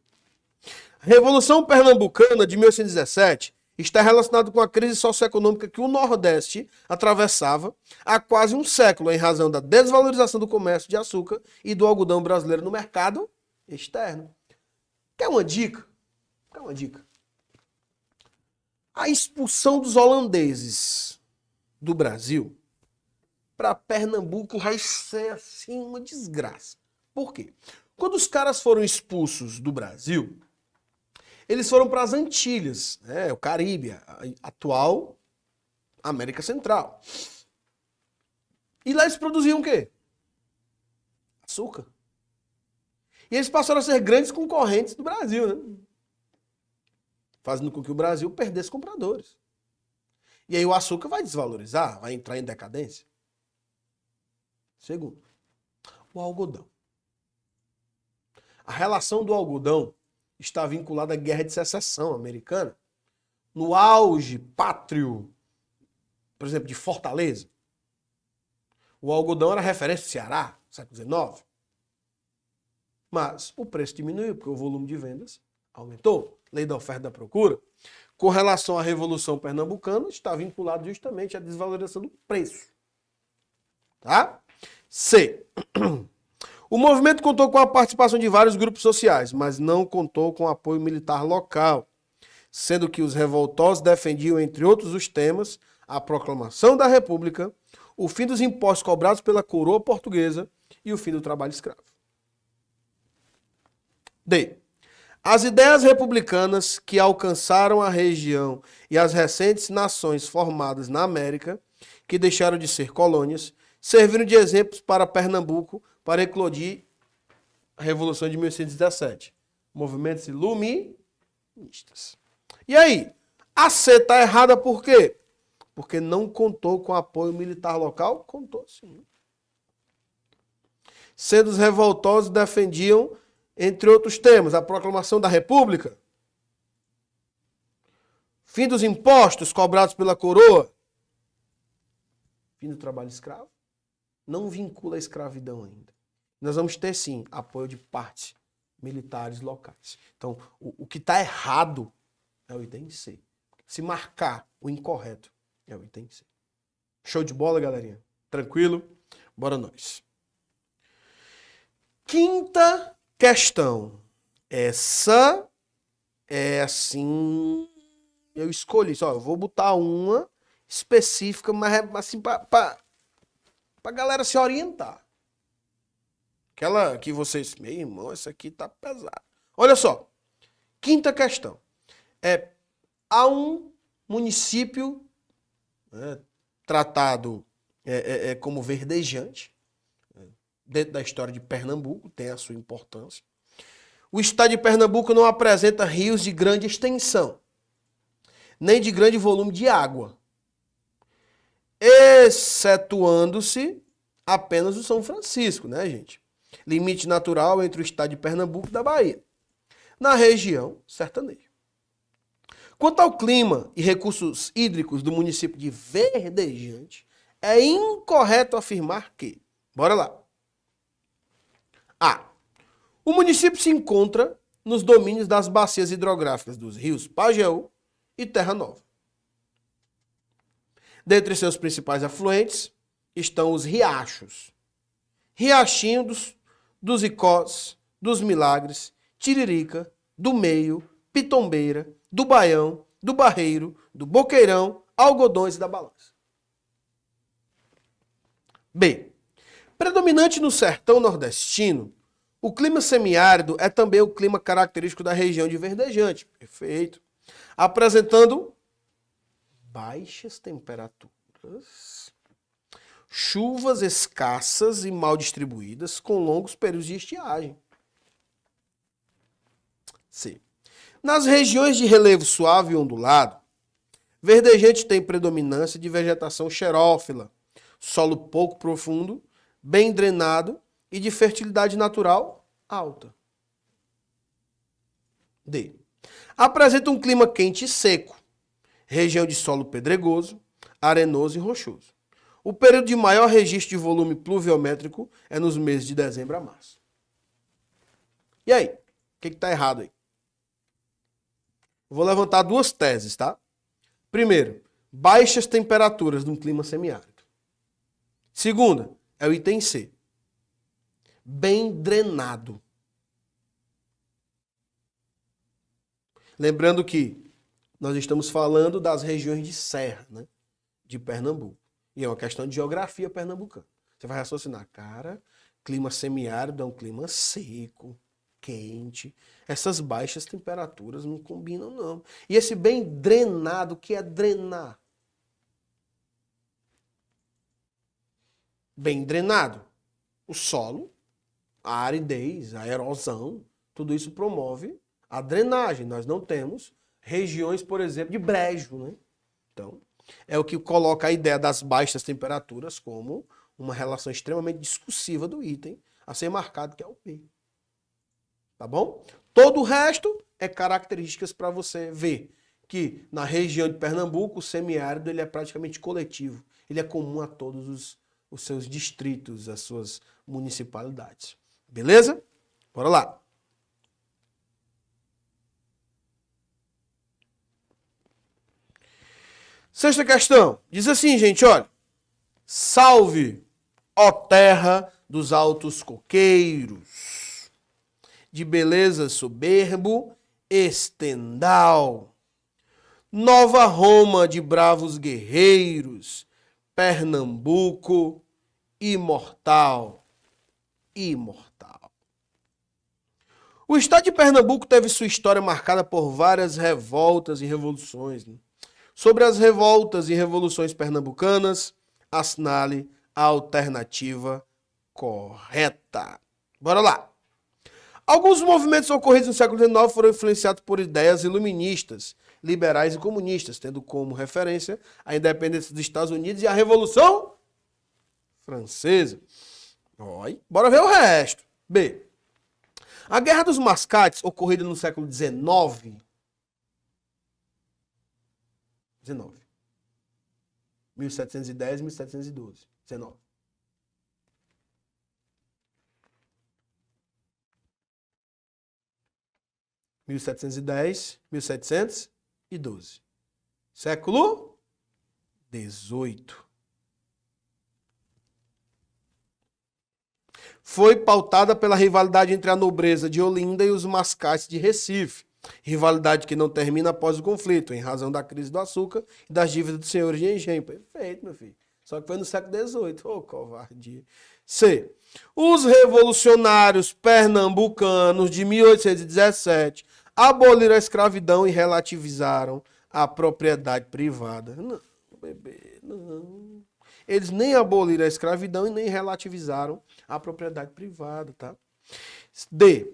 A Revolução Pernambucana de 1817 está relacionada com a crise socioeconômica que o Nordeste atravessava há quase um século em razão da desvalorização do comércio de açúcar e do algodão brasileiro no mercado externo. Quer uma dica? Quer uma dica? A expulsão dos holandeses do Brasil para Pernambuco vai ser assim uma desgraça. Por quê? Quando os caras foram expulsos do Brasil, eles foram para as Antilhas, o Caribe, a atual América Central. E lá eles produziam o quê? Açúcar. E eles passaram a ser grandes concorrentes do Brasil, né? Fazendo com que o Brasil perdesse compradores. E aí o açúcar vai desvalorizar, vai entrar em decadência. Segundo, o algodão. A relação do algodão está vinculada à Guerra de Secessão americana. No auge pátrio, por exemplo, de Fortaleza, o algodão era referência do Ceará, século XIX. Mas o preço diminuiu, porque o volume de vendas aumentou. Lei da oferta e da procura. Com relação à Revolução Pernambucana, está vinculado justamente à desvalorização do preço. Tá? C. O movimento contou com a participação de vários grupos sociais, mas não contou com apoio militar local, sendo que os revoltosos defendiam, entre outros os temas, a proclamação da República, o fim dos impostos cobrados pela coroa portuguesa e o fim do trabalho escravo. D. As ideias republicanas que alcançaram a região e as recentes nações formadas na América, que deixaram de ser colônias, serviram de exemplos para Pernambuco para eclodir a Revolução de 1817. Movimentos iluministas. E aí? A C está errada por quê? Porque não contou com apoio militar local? Contou sim. Sendo os revoltosos defendiam, entre outros temas, a proclamação da República, fim dos impostos cobrados pela coroa, fim do trabalho escravo, não vincula a escravidão ainda. Nós vamos ter, sim, apoio de partes militares locais. Então, o que está errado é o item C. Se marcar o incorreto, é o item C. Show de bola, galerinha? Tranquilo? Bora nós. Quinta questão. Essa é assim... Eu escolhi, só, eu vou botar uma específica, mas assim, para a galera se orientar. Aquela que vocês... Meu irmão, essa aqui tá pesada. Olha só. Quinta questão. Há um município tratado como verdejante, dentro da história de Pernambuco, tem a sua importância. O estado de Pernambuco não apresenta rios de grande extensão, nem de grande volume de água, excetuando-se apenas o São Francisco, né, gente? Limite natural entre o estado de Pernambuco e da Bahia, na região sertaneja. Quanto ao clima e recursos hídricos do município de Verdejante, é incorreto afirmar que... Bora lá. A. O município se encontra nos domínios das bacias hidrográficas dos rios Pajeú e Terra Nova. Dentre seus principais afluentes estão os riachos. Riachinho dos Icós, dos Milagres, Tiririca, do Meio, Pitombeira, do Baião, do Barreiro, do Boqueirão, Algodões e da Balança. B. Predominante no sertão nordestino, o clima semiárido é também o clima característico da região de Verdejante. Perfeito. Apresentando baixas temperaturas, chuvas escassas e mal distribuídas, com longos períodos de estiagem. C. Nas regiões de relevo suave e ondulado, Verdejante tem predominância de vegetação xerófila, solo pouco profundo, bem drenado e de fertilidade natural alta. D. Apresenta um clima quente e seco, região de solo pedregoso, arenoso e rochoso. O período de maior registro de volume pluviométrico é nos meses de dezembro a março. E aí? O que está errado aí? Vou levantar duas teses, tá? Primeiro, baixas temperaturas num clima semiárido. Segunda, é o item C. Bem drenado. Lembrando que nós estamos falando das regiões de serra, né, de Pernambuco. E é uma questão de geografia pernambucana. Você vai raciocinar, cara, clima semiárido é um clima seco, quente. Essas baixas temperaturas não combinam, não. E esse bem drenado, o que é drenar? Bem drenado. O solo, a aridez, a erosão, tudo isso promove a drenagem. Nós não temos regiões, por exemplo, de brejo, né? Então, é o que coloca a ideia das baixas temperaturas como uma relação extremamente discursiva do item a ser marcado, que é o P. Tá bom? Todo o resto é características para você ver que na região de Pernambuco o semiárido ele é praticamente coletivo. Ele é comum a todos os seus distritos, as suas municipalidades. Beleza? Bora lá. Sexta questão. Diz assim, gente, olha. Salve, ó terra dos altos coqueiros, de beleza soberbo, estendal. Nova Roma de bravos guerreiros, Pernambuco, imortal. Imortal. O estado de Pernambuco teve sua história marcada por várias revoltas e revoluções, né? Sobre as revoltas e revoluções pernambucanas, assinale a alternativa correta. Bora lá. Alguns movimentos ocorridos no século XIX foram influenciados por ideias iluministas, liberais e comunistas, tendo como referência a independência dos Estados Unidos e a Revolução Francesa. Oi. Bora ver o resto. B. A Guerra dos Mascates, ocorrida no século XIX. 1710 e 1712. 19. Mil setecentos e 1712. Século XVIII. Foi pautada pela rivalidade entre a nobreza de Olinda e os mascates de Recife. Rivalidade que não termina após o conflito, em razão da crise do açúcar e das dívidas dos senhores de engenho. Perfeito, meu filho. Só que foi no século XVIII. Ô, covardia. C. Os revolucionários pernambucanos de 1817 aboliram a escravidão e relativizaram a propriedade privada. Não, bebê, não. Eles nem aboliram a escravidão e nem relativizaram a propriedade privada, tá? D.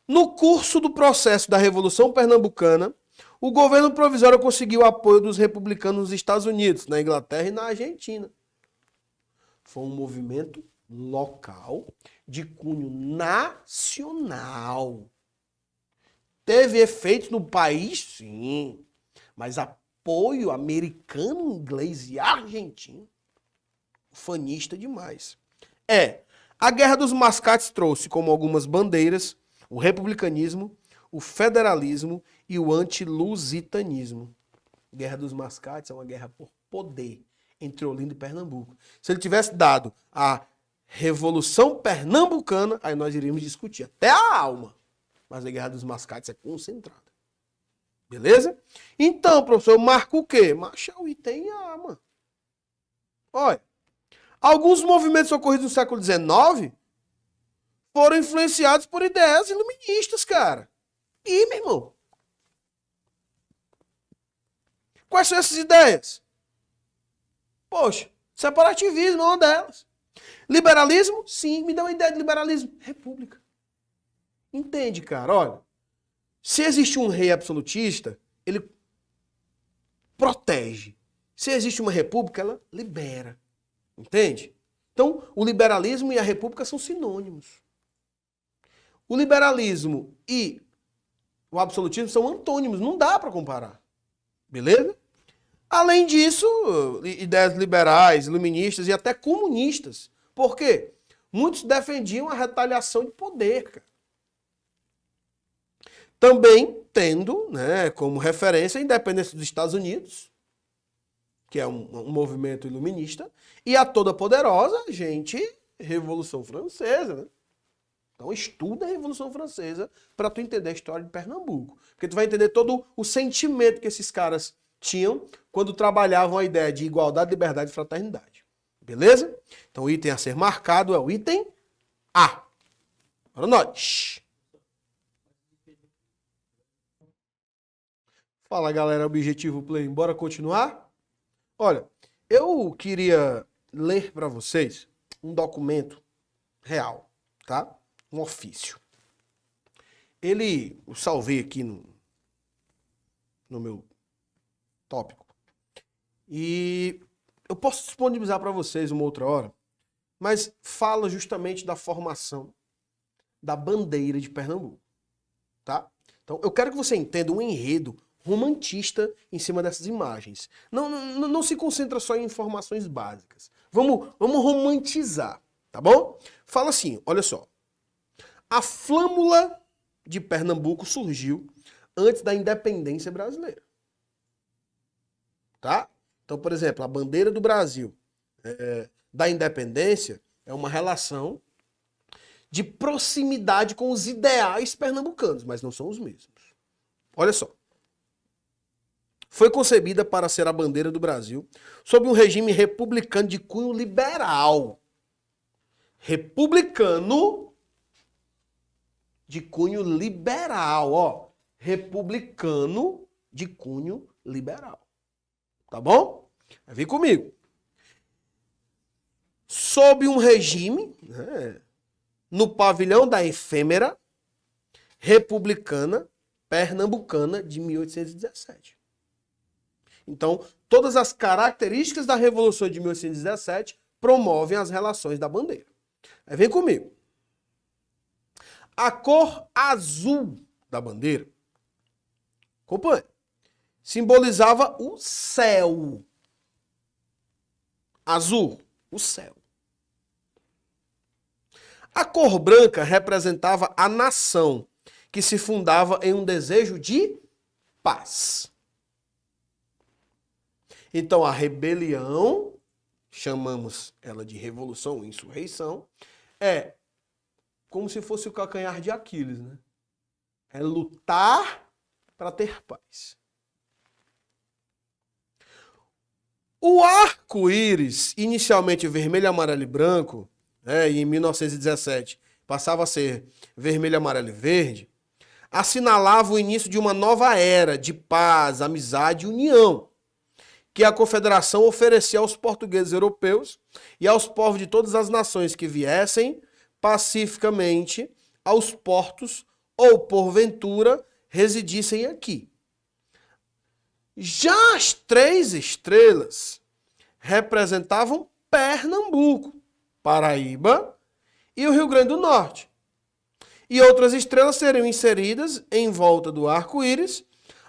No curso do processo da Revolução Pernambucana, o governo provisório conseguiu o apoio dos republicanos nos Estados Unidos, na Inglaterra e na Argentina. Foi um movimento local de cunho nacional. Teve efeitos no país, sim, mas apoio americano, inglês e argentino, fanista demais. A Guerra dos Mascates trouxe como algumas bandeiras o republicanismo, o federalismo e o antilusitanismo. Guerra dos Mascates é uma guerra por poder entre Olinda e Pernambuco. Se ele tivesse dado a Revolução Pernambucana, aí nós iríamos discutir até a alma. Mas a Guerra dos Mascates é concentrada. Beleza? Então, professor, marca o quê? Marcha o item A, mano. Olha, Alguns movimentos ocorridos no século XIX foram influenciados por ideias iluministas, cara. E, meu irmão, quais são essas ideias? Poxa, separativismo é uma delas. Liberalismo? Sim, me dá uma ideia de liberalismo. República. Entende, cara? Olha, se existe um rei absolutista, ele protege. Se existe uma república, ela libera. Entende? Então, o liberalismo e a república são sinônimos. O liberalismo e o absolutismo são antônimos, não dá para comparar. Beleza? Além disso, ideias liberais, iluministas e até comunistas. Por quê? Muitos defendiam a retaliação de poder, cara. Também tendo, né, como referência a independência dos Estados Unidos, que é um movimento iluminista, e a toda poderosa, gente, Revolução Francesa, né? Então estuda a Revolução Francesa para tu entender a história de Pernambuco. Porque tu vai entender todo o sentimento que esses caras tinham quando trabalhavam a ideia de igualdade, liberdade e fraternidade. Beleza? Então o item a ser marcado é o item A. Para nós. Fala, galera, Objetivo Play. Bora continuar? Olha, eu queria ler para vocês um documento real, tá? Um ofício. Eu salvei aqui no meu tópico. E eu posso disponibilizar para vocês uma outra hora, mas fala justamente da formação da bandeira de Pernambuco, tá? Então, eu quero que você entenda um enredo romantista em cima dessas imagens. Não se concentra só em informações básicas. Vamos romantizar, tá bom? Fala assim, olha só. A flâmula de Pernambuco surgiu antes da independência brasileira. Tá? Então, por exemplo, a bandeira do Brasil da independência é uma relação de proximidade com os ideais pernambucanos, mas não são os mesmos. Olha só. Foi concebida para ser a bandeira do Brasil sob um regime republicano de cunho liberal. Republicano de cunho liberal, ó. Republicano de cunho liberal. Tá bom? Vem comigo. Sob um regime, né, no pavilhão da efêmera republicana pernambucana de 1817. Então, todas as características da Revolução de 1817 promovem as relações da bandeira. Aí vem comigo. A cor azul da bandeira, acompanha, simbolizava o céu. Azul, o céu. A cor branca representava a nação, que se fundava em um desejo de paz. Então, a rebelião, chamamos ela de revolução ou insurreição, é como se fosse o calcanhar de Aquiles, né? É lutar para ter paz. O arco-íris, inicialmente vermelho, amarelo e branco, e em 1917 passava a ser vermelho, amarelo e verde, assinalava o início de uma nova era de paz, amizade e união, que a Confederação oferecia aos portugueses europeus e aos povos de todas as nações que viessem pacificamente aos portos ou, porventura, residissem aqui. Já as 3 estrelas representavam Pernambuco, Paraíba e o Rio Grande do Norte. E outras estrelas seriam inseridas em volta do arco-íris,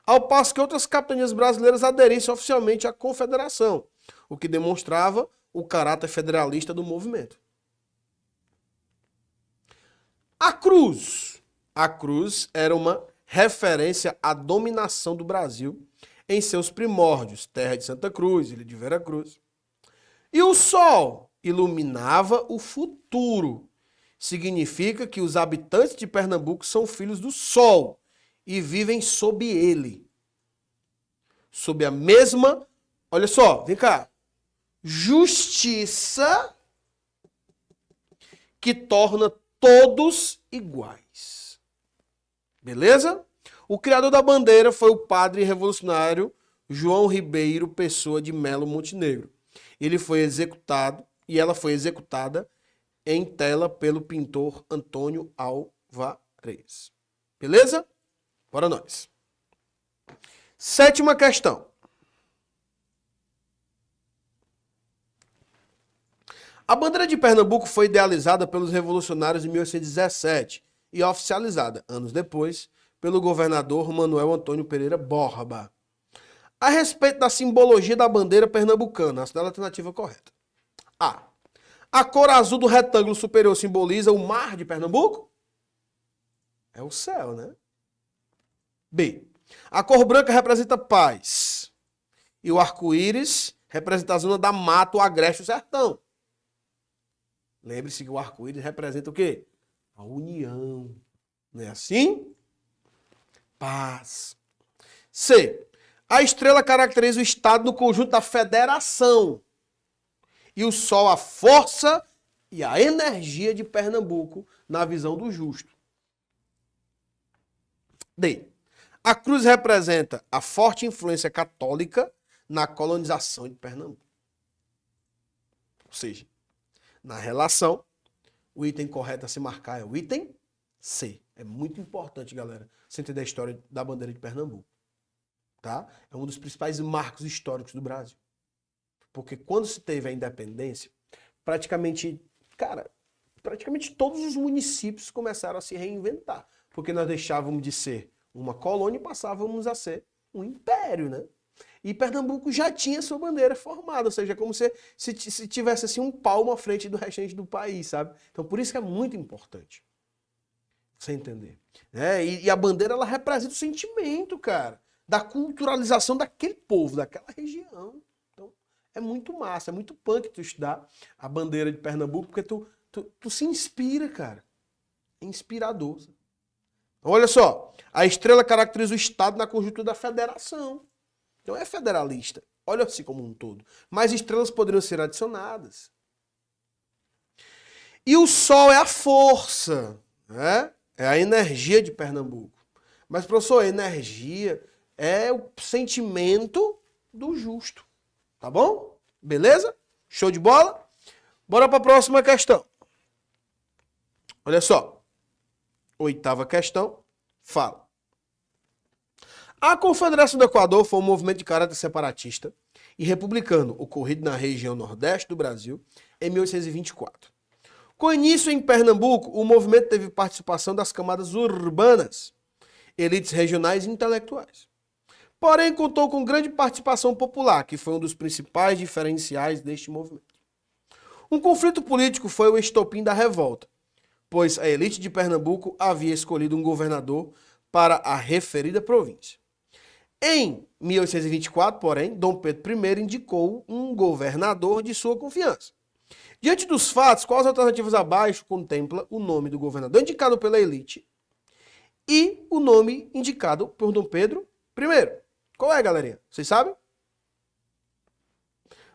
ao passo que outras capitanias brasileiras aderissem oficialmente à Confederação, o que demonstrava o caráter federalista do movimento. A cruz. A cruz era uma referência à dominação do Brasil em seus primórdios, terra de Santa Cruz, ilha de Vera Cruz. E o sol iluminava o futuro. Significa que os habitantes de Pernambuco são filhos do sol e vivem sob ele. Sob a mesma, olha só, vem cá, justiça que torna todos iguais. Beleza? O criador da bandeira foi o padre revolucionário João Ribeiro Pessoa de Melo Montenegro. Ela foi executada em tela pelo pintor Antônio Álvares. Beleza? Bora nós. Sétima questão. A bandeira de Pernambuco foi idealizada pelos revolucionários em 1817 e oficializada, anos depois, pelo governador Manuel Antônio Pereira Borba. A respeito da simbologia da bandeira pernambucana, a alternativa correta. A. A cor azul do retângulo superior simboliza o mar de Pernambuco? É o céu, né? B. A cor branca representa paz. E o arco-íris representa a zona da mata, o agreste, o sertão. Lembre-se que o arco-íris representa o quê? A união. Não é assim? Paz. C. A estrela caracteriza o estado no conjunto da federação. E o sol a força e a energia de Pernambuco na visão do justo. D. A cruz representa a forte influência católica na colonização de Pernambuco. Ou seja, na relação, o item correto a se marcar é o item C. É muito importante, galera, você entender a história da bandeira de Pernambuco. Tá? É um dos principais marcos históricos do Brasil. Porque quando se teve a independência, praticamente todos os municípios começaram a se reinventar. Porque nós deixávamos de ser uma colônia e passávamos a ser um império, né? E Pernambuco já tinha sua bandeira formada, ou seja, como se tivesse assim um palmo à frente do restante do país, sabe? Então por isso que é muito importante você entender. E a bandeira, ela representa o sentimento, cara, da culturalização daquele povo, daquela região. Então é muito massa, é muito punk tu estudar a bandeira de Pernambuco, porque tu se inspira, cara. É inspirador. Sabe? Olha só, a estrela caracteriza o Estado na conjuntura da federação. Então é federalista. Olha-se como um todo. Mas estrelas poderiam ser adicionadas. E o sol é a força, né? É a energia de Pernambuco. Mas, professor, a energia é o sentimento do justo. Tá bom? Beleza? Show de bola? Bora para a próxima questão. Olha só. Oitava questão, fala. A Confederação do Equador foi um movimento de caráter separatista e republicano ocorrido na região nordeste do Brasil em 1824. Com início em Pernambuco, o movimento teve participação das camadas urbanas, elites regionais e intelectuais. Porém, contou com grande participação popular, que foi um dos principais diferenciais deste movimento. Um conflito político foi o estopim da revolta, pois a elite de Pernambuco havia escolhido um governador para a referida província. Em 1824, porém, Dom Pedro I indicou um governador de sua confiança. Diante dos fatos, quais alternativas abaixo contempla o nome do governador indicado pela elite e o nome indicado por Dom Pedro I? Qual é, galerinha? Vocês sabem?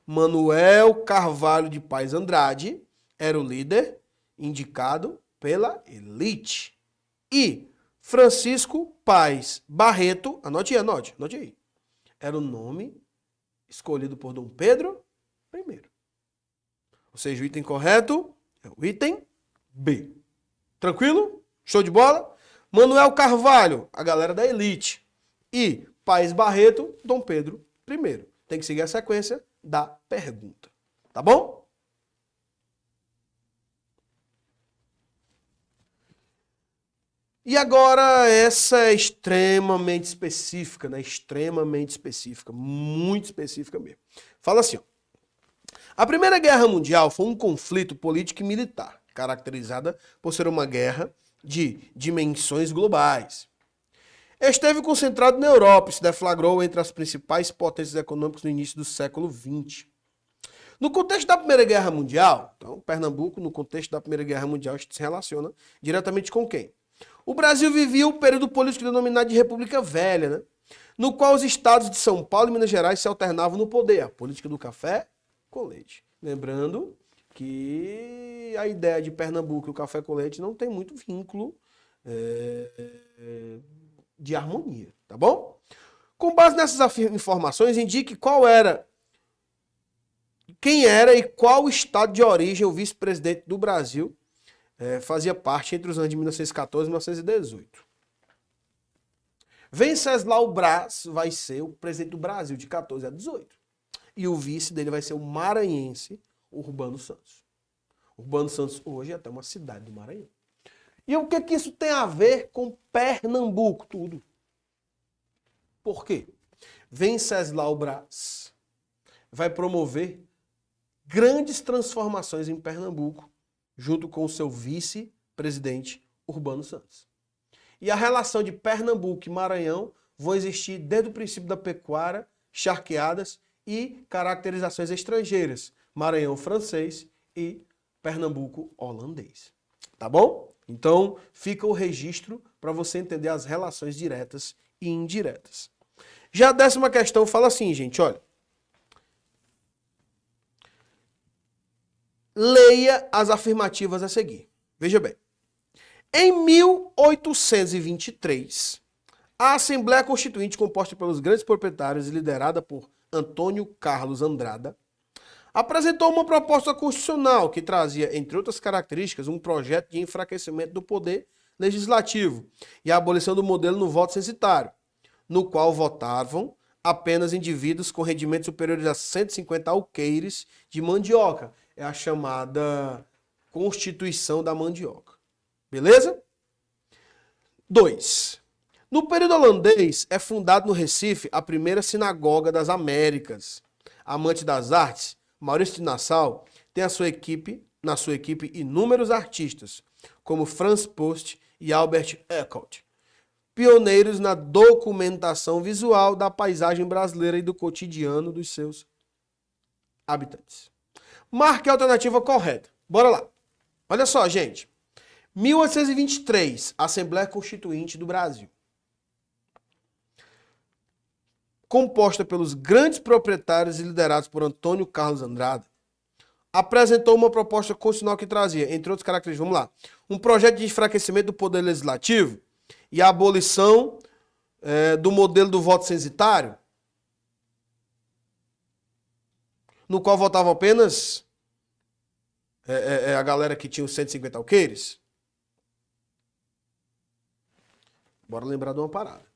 Manuel Carvalho de Paz Andrade era o líder indicado pela elite. E Francisco Paz Barreto, anote aí. Era o nome escolhido por Dom Pedro I. Ou seja, o item correto é o item B. Tranquilo? Show de bola? Manuel Carvalho, a galera da elite. E Paz Barreto, Dom Pedro I. Tem que seguir a sequência da pergunta. Tá bom? E agora, essa é extremamente específica, né? Extremamente específica, muito específica mesmo. Fala assim, ó. A Primeira Guerra Mundial foi um conflito político e militar, caracterizada por ser uma guerra de dimensões globais. Esteve concentrado na Europa e se deflagrou entre as principais potências econômicas no início do século XX. No contexto da Primeira Guerra Mundial, então, Pernambuco, no contexto da Primeira Guerra Mundial, se relaciona diretamente com quem? O Brasil vivia o período político denominado de República Velha, né? No qual os estados de São Paulo e Minas Gerais se alternavam no poder. A política do café com leite. Lembrando que a ideia de Pernambuco e o café com leite não tem muito vínculo de harmonia, tá bom? Com base nessas informações, indique quem era e qual estado de origem o vice-presidente do Brasil fazia parte entre os anos de 1914 e 1918. Venceslau Braz vai ser o presidente do Brasil de 14 a 18. E o vice dele vai ser o maranhense Urbano Santos. Urbano Santos hoje é até uma cidade do Maranhão. E o que isso tem a ver com Pernambuco? Tudo. Por quê? Venceslau Braz vai promover grandes transformações em Pernambuco, junto com o seu vice-presidente Urbano Santos. E a relação de Pernambuco e Maranhão vão existir desde o princípio da pecuária, charqueadas e caracterizações estrangeiras. Maranhão francês e Pernambuco holandês. Tá bom? Então, fica o registro para você entender as relações diretas e indiretas. Já a 10ª questão fala assim, gente, olha. Leia as afirmativas a seguir. Veja bem. Em 1823, a Assembleia Constituinte, composta pelos grandes proprietários e liderada por Antônio Carlos Andrada, apresentou uma proposta constitucional que trazia, entre outras características, um projeto de enfraquecimento do poder legislativo e a abolição do modelo no voto censitário, no qual votavam apenas indivíduos com rendimentos superiores a 150 alqueires de mandioca. É a chamada Constituição da Mandioca. Beleza? 2. No período holandês, é fundado no Recife a primeira sinagoga das Américas. Amante das artes, Maurício de Nassau tem na sua equipe inúmeros artistas, como Franz Post e Albert Eckhout, pioneiros na documentação visual da paisagem brasileira e do cotidiano dos seus habitantes. Marque a alternativa correta. Bora lá. Olha só, gente. 1823, Assembleia Constituinte do Brasil. Composta pelos grandes proprietários e liderados por Antônio Carlos Andrada, apresentou uma proposta constitucional que trazia, entre outras características, vamos lá, um projeto de enfraquecimento do poder legislativo e a abolição do modelo do voto censitário, no qual votavam apenas a galera que tinha os 150 alqueires. Bora lembrar de uma parada.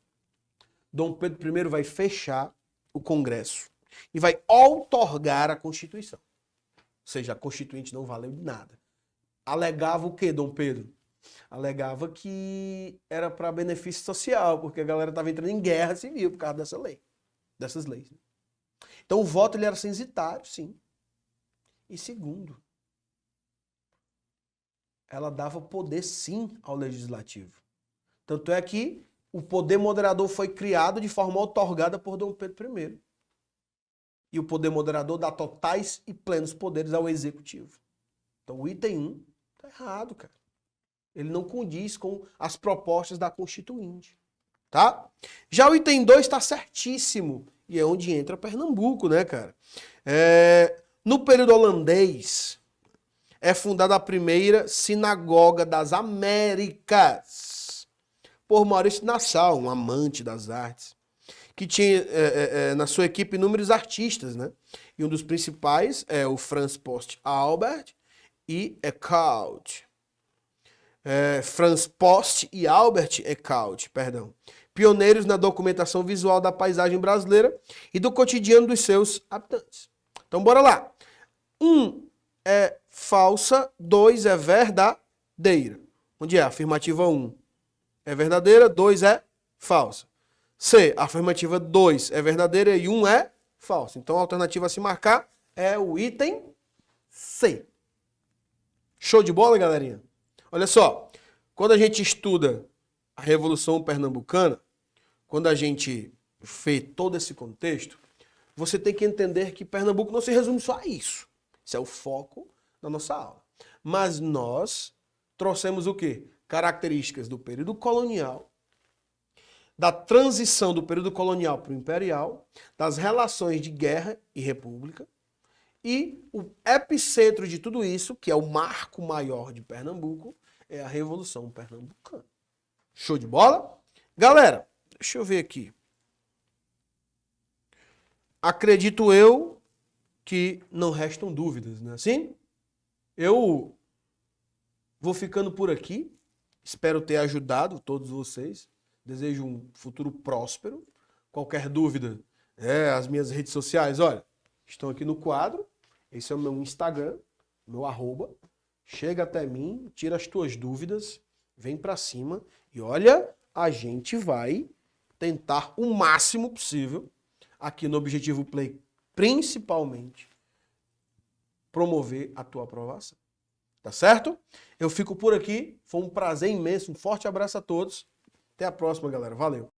Dom Pedro I vai fechar o Congresso e vai outorgar a Constituição. Ou seja, a Constituinte não valeu de nada. Alegava o quê, Dom Pedro? Alegava que era para benefício social, porque a galera estava entrando em guerra civil por causa dessas leis. Então o voto ele era censitário, sim. E segundo, ela dava poder, sim, ao legislativo. Tanto é que o poder moderador foi criado de forma outorgada por Dom Pedro I. E o poder moderador dá totais e plenos poderes ao executivo. Então o item 1 está errado, cara. Ele não condiz com as propostas da Constituinte. Tá? Já o item 2 está certíssimo. E é onde entra Pernambuco, né, cara? No período holandês, é fundada a primeira Sinagoga das Américas, por Maurício de Nassau, um amante das artes, que tinha na sua equipe inúmeros artistas, né? E um dos principais é o Franz Post Albert e Eckhout. Franz Post e Albert Eckhout, perdão. Pioneiros na documentação visual da paisagem brasileira e do cotidiano dos seus habitantes. Então, bora lá. 1 é falsa, 2 é verdadeira. Onde é? Afirmativa 1 é verdadeira, 2 é falsa. C, afirmativa 2 é verdadeira e 1 é falsa. Então, a alternativa a se marcar é o item C. Show de bola, galerinha? Olha só, quando a gente estuda a Revolução Pernambucana, quando a gente vê todo esse contexto, você tem que entender que Pernambuco não se resume só a isso. Esse é o foco da nossa aula. Mas nós trouxemos o quê? Características do período colonial, da transição do período colonial para o imperial, das relações de guerra e república E o epicentro de tudo isso, que é o marco maior de Pernambuco, é a Revolução Pernambucana. Show de bola? Galera, deixa eu ver aqui. Acredito eu que não restam dúvidas, não é assim? Eu vou ficando por aqui. Espero ter ajudado todos vocês. Desejo um futuro próspero. Qualquer dúvida, as minhas redes sociais, olha, estão aqui no quadro. Esse é o meu Instagram, meu @. Chega até mim, tira as tuas dúvidas, vem pra cima e olha, a gente vai tentar o máximo possível aqui no Objetivo Play, principalmente, promover a tua aprovação. Tá certo? Eu fico por aqui. Foi um prazer imenso. Um forte abraço a todos. Até a próxima, galera. Valeu.